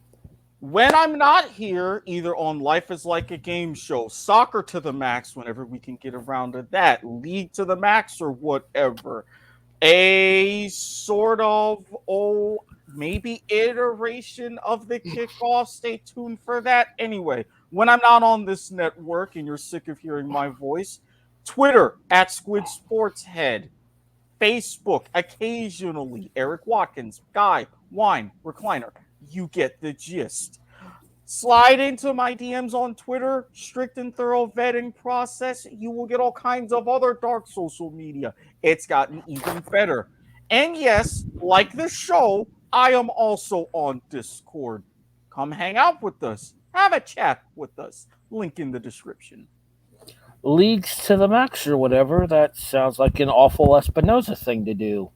When I'm not here, either on Life is Like a Game Show, Soccer to the Max, whenever we can get around to that, League to the Max or whatever, a sort of, maybe iteration of the kickoff. Stay tuned for that. Anyway, when I'm not on this network and you're sick of hearing my voice, Twitter at Squid Sports Head, Facebook occasionally Eric Watkins, Guy, Wine, Recliner. You get the gist. Slide into my DMs on Twitter, strict and thorough vetting process. You will get all kinds of other dark social media. It's gotten even better. And yes, like the show, I am also on Discord. Come hang out with us. Have a chat with us. Link in the description. Leagues to the Max or whatever. That sounds like an awful Espinoza thing to do.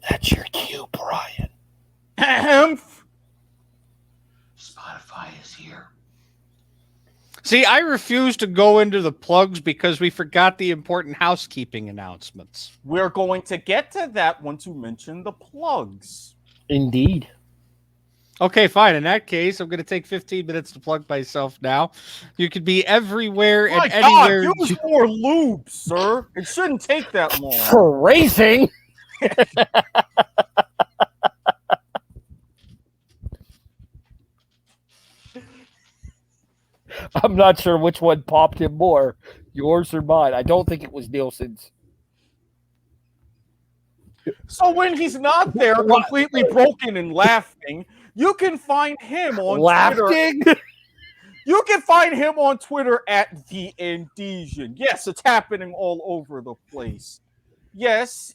That's your cue, Brian. Spotify is here. See, I refuse to go into the plugs because we forgot the important housekeeping announcements. We're going to get to that once you mention the plugs. Indeed. Okay, fine. In that case, I'm going to take 15 minutes to plug myself now. You could be everywhere and anywhere. God, use more lube, sir. It shouldn't take that long. Phrasing. I'm not sure which one popped him more, yours or mine. I don't think it was Nielsen's. So when he's not there, completely broken and laughing, you can find him on Twitter. Laughing? You can find him on Twitter at the Indesian. Yes, it's happening all over the place. Yes,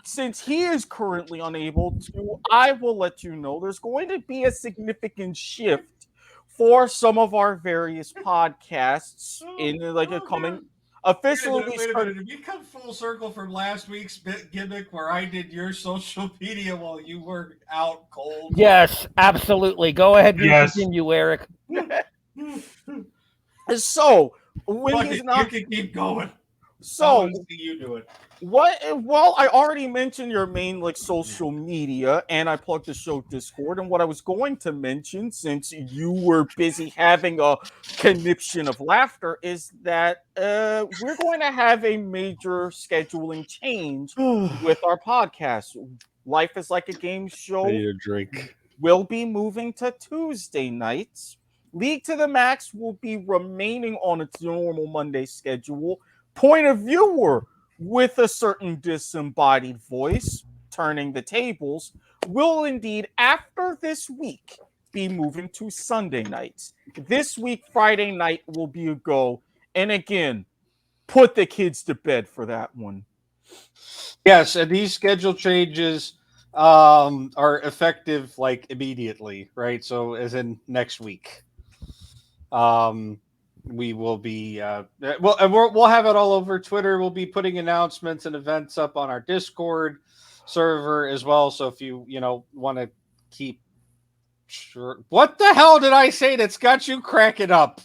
since he is currently unable to, I will let you know there's going to be a significant shift for some of our various podcasts in like a coming. Officially, Wait a minute. Did we come full circle from last week's gimmick where I did your social media while you were out cold? Yes, absolutely. Go ahead and Yes. continue, Eric. So when he's You not, can keep going. so See you do it. what? Well, I already mentioned your main like social media, and I plugged the show Discord. And what I was going to mention, since you were busy having a conniption of laughter, is that we're going to have a major scheduling change with our podcast. Life is Like a Game show a drink. will be moving to Tuesday nights. League to the Max will be remaining on its normal Monday schedule. Point of Viewer, with a certain disembodied voice, turning the tables, will indeed, after this week, be moving to Sunday nights. This week, Friday night, will be a go. And again, put the kids to bed for that one. Yes, and these schedule changes are effective like immediately, right? So as in next week. We will be we'll have it all over Twitter. We'll be putting announcements and events up on our Discord server as well. So if you want to keep sure, what the hell did I say that's got you cracking up?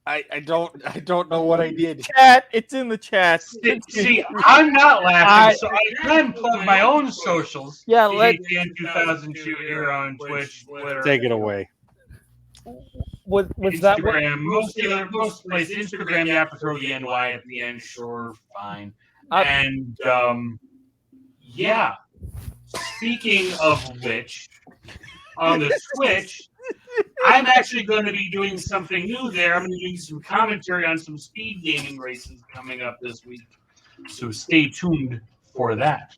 I don't know what I did. Chat, it's in the chat. See, I'm not laughing, so I can plug my own socials. Yeah, let 2002 here on Twitch, Twitter. Take it away. was that what, Instagram, most places. Instagram, you have to throw the NY at the end. Sure, fine. And yeah. Speaking of which, on the Switch, I'm actually going to be doing something new there. I'm going to be doing some commentary on some speed gaming races coming up this week. So stay tuned for that.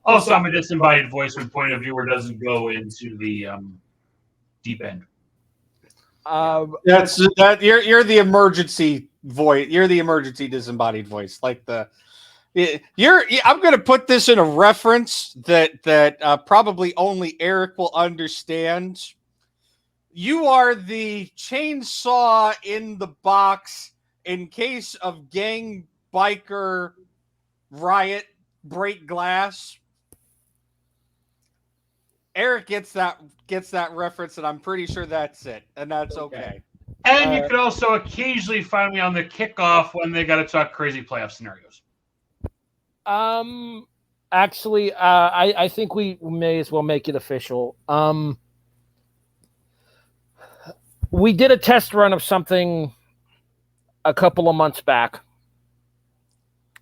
Also, I'm a disembodied voice when Point of Viewer doesn't go into the deep end. That's that. You're the emergency voice. You're the emergency disembodied voice. Like I'm going to put this in a reference that probably only Eric will understand. You are the chainsaw in the box in case of gang biker riot break glass. Eric gets that reference, and I'm pretty sure that's it, and that's okay. And you could also occasionally find me on the kickoff when they got to talk crazy playoff scenarios. Actually, I think we may as well make it official. We did a test run of something a couple of months back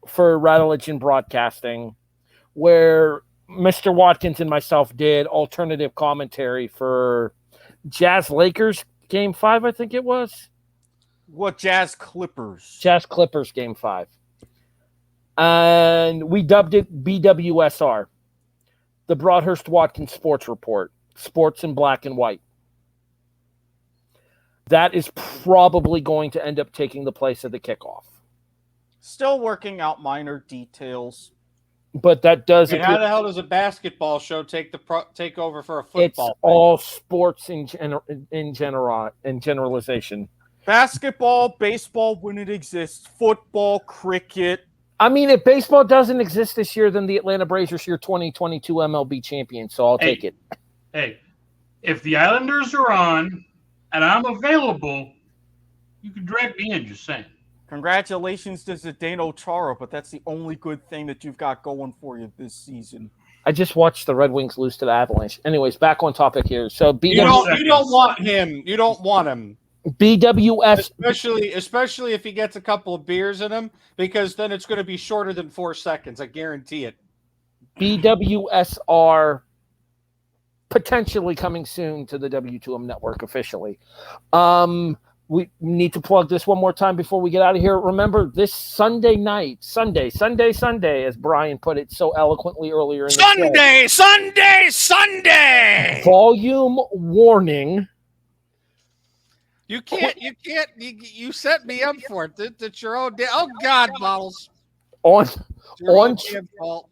for Rattlegion Broadcasting, where Mr. Watkins and myself did alternative commentary for Jazz Lakers Game 5, I think it was. What, Jazz Clippers? Jazz Clippers Game 5. And we dubbed it BWSR, the Broadhurst Watkins Sports Report, Sports in Black and White. That is probably going to end up taking the place of the kickoff. Still working out minor details. But that does. And how the hell does a basketball show take over for a football? It's all sports in generalization. Basketball, baseball when it exists, football, cricket. I mean, if baseball doesn't exist this year, then the Atlanta Braves are your 2022 MLB champion, so I'll take it. Hey, if the Islanders are on and I'm available, you can drag me in, just saying. Congratulations to Zdeno Chara, but that's the only good thing that you've got going for you this season. I just watched the Red Wings lose to the Avalanche. Anyways, back on topic here. So you don't want him. You don't want him. BWF, especially if he gets a couple of beers in him, because then it's going to be shorter than 4 seconds. I guarantee it. BWSR potentially coming soon to the W2M network officially. We need to plug this one more time before we get out of here. Remember, this Sunday night, Sunday, as Brian put it so eloquently earlier in the show. Sunday. Volume warning. You set me up for it. That's your own oh God, Bottles. On Damn fault.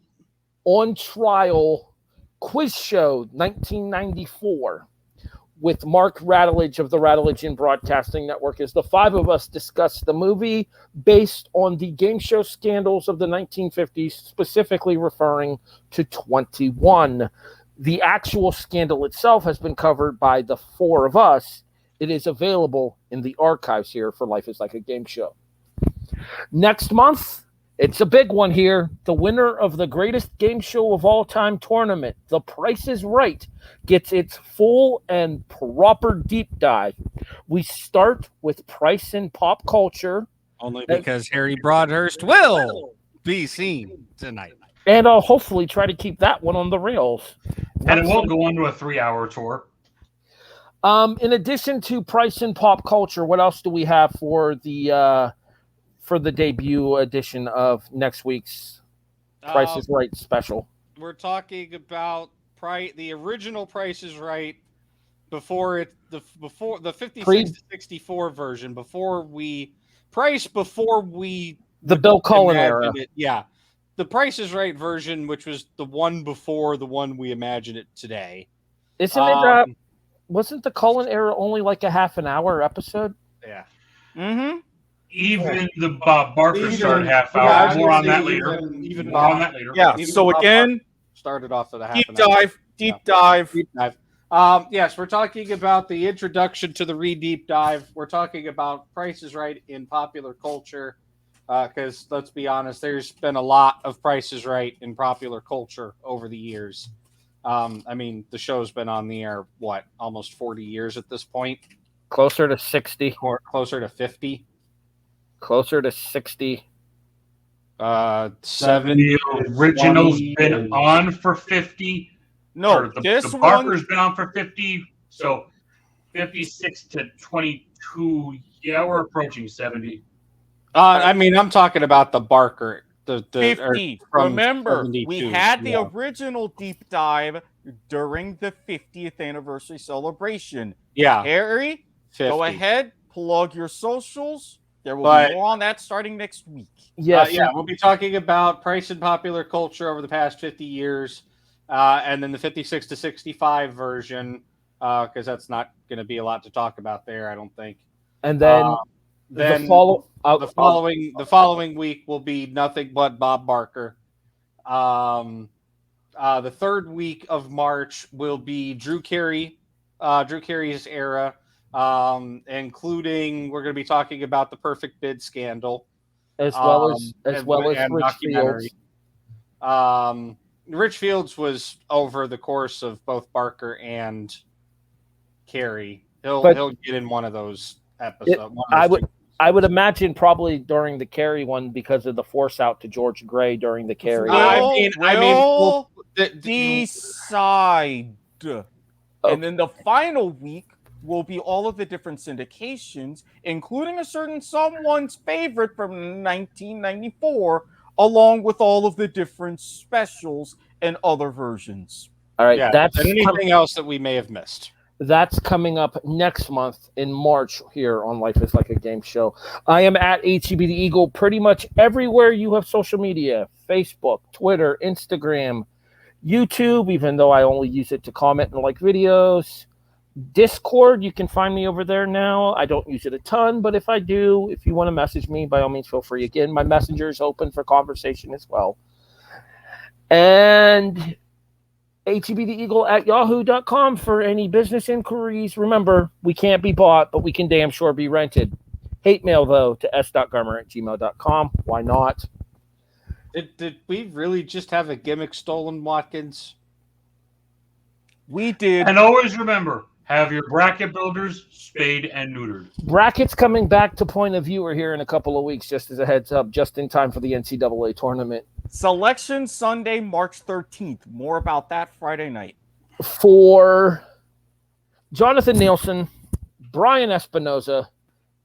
On Trial quiz show 1994 with Mark Radulich of the Radulich and Broadcasting Network, as the five of us discuss the movie based on the game show scandals of the 1950s, specifically referring to 21. The actual scandal itself has been covered by the four of us. It is available in the archives here for Life is Like a Game Show. Next month, it's a big one here. The winner of the greatest game show of all time tournament, The Price is Right, gets its full and proper deep dive. We start with price and pop culture. Only because Harry Broadhurst will be seen tonight. And I'll hopefully try to keep that one on the rails. And it won't go into a 3-hour tour. In addition to price and pop culture, what else do we have for the debut edition of next week's Price is Right special? We're talking about the original Price is Right before the 56 to 64 version, before we the Bill Cullen era. Yeah. The Price is Right version, which was the one before the one we imagine it today. Isn't it wasn't the Cullen era only like a half an hour episode? Yeah. Mm-hmm. Even the Bob Barker started half hour. More on that later. More on that later. Yeah. So again, started off at a half deep an hour. dive. Deep dive. Yes, we're talking about the introduction to the re-deep dive. We're talking about Price is Right in popular culture. Because let's be honest, there's been a lot of Price is Right in popular culture over the years. I mean, the show's been on the air, almost 40 years at this point? Closer to 60. Or closer to 50? Closer to 60. 70. The original's been on for 50. No, the Barker's been on for 50. So 56 to 22. Yeah, we're approaching 70. I mean, I'm talking about the Barker. The 50. Remember, we 72, had the original deep dive during the 50th anniversary celebration. Yeah. Harry, 50. go ahead, plug your socials. There will be more on that starting next week. Yes. We'll be talking about price and popular culture over the past 50 years, and then the 56 to 65 version, because that's not going to be a lot to talk about there, I don't think. And then the following week will be nothing but Bob Barker. The third week of March will be Drew Carey's era, including we're going to be talking about the Perfect Bid scandal, as well as Rich Fields. Rich Fields was over the course of both Barker and Carey. He'll get in one of those episodes. I would imagine probably during the Carey one because of the force out to George Gray during the Carey. Decide. And then the final week will be all of the different syndications, including a certain someone's favorite from 1994, along with all of the different specials and other versions. All right, that's anything else that we may have missed. That's coming up next month in March here on Life is Like a Game Show. I am at HEB the Eagle pretty much everywhere you have social media: Facebook, Twitter, Instagram, YouTube, even though I only use it to comment and like videos. Discord, you can find me over there now. I don't use it a ton, but if I do, if you want to message me, by all means, feel free. Again, my messenger is open for conversation as well. And HEBTheEagle@yahoo.com for any business inquiries. Remember, we can't be bought, but we can damn sure be rented. Hate mail, though, to s.garmer@gmail.com. Why not? Did we really just have a gimmick stolen, Watkins? We did. And always remember, Have your bracket builders spayed and neutered. Brackets coming back to Point of Viewer here in a couple of weeks, just as a heads up, just in time for the NCAA tournament. Selection Sunday, March 13th. More about that Friday night. For Jonathan Nielsen, Brian Espinoza,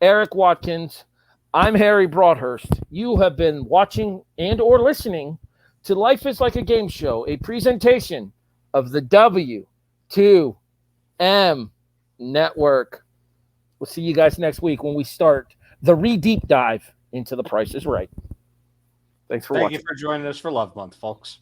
Eric Watkins, I'm Harry Broadhurst. You have been watching and or listening to Life is Like a Game Show, a presentation of the W2M Network. We'll see you guys next week when we start the re-deep dive into The Price is Right. Thanks for watching. Thank you for joining us for Love Month, folks.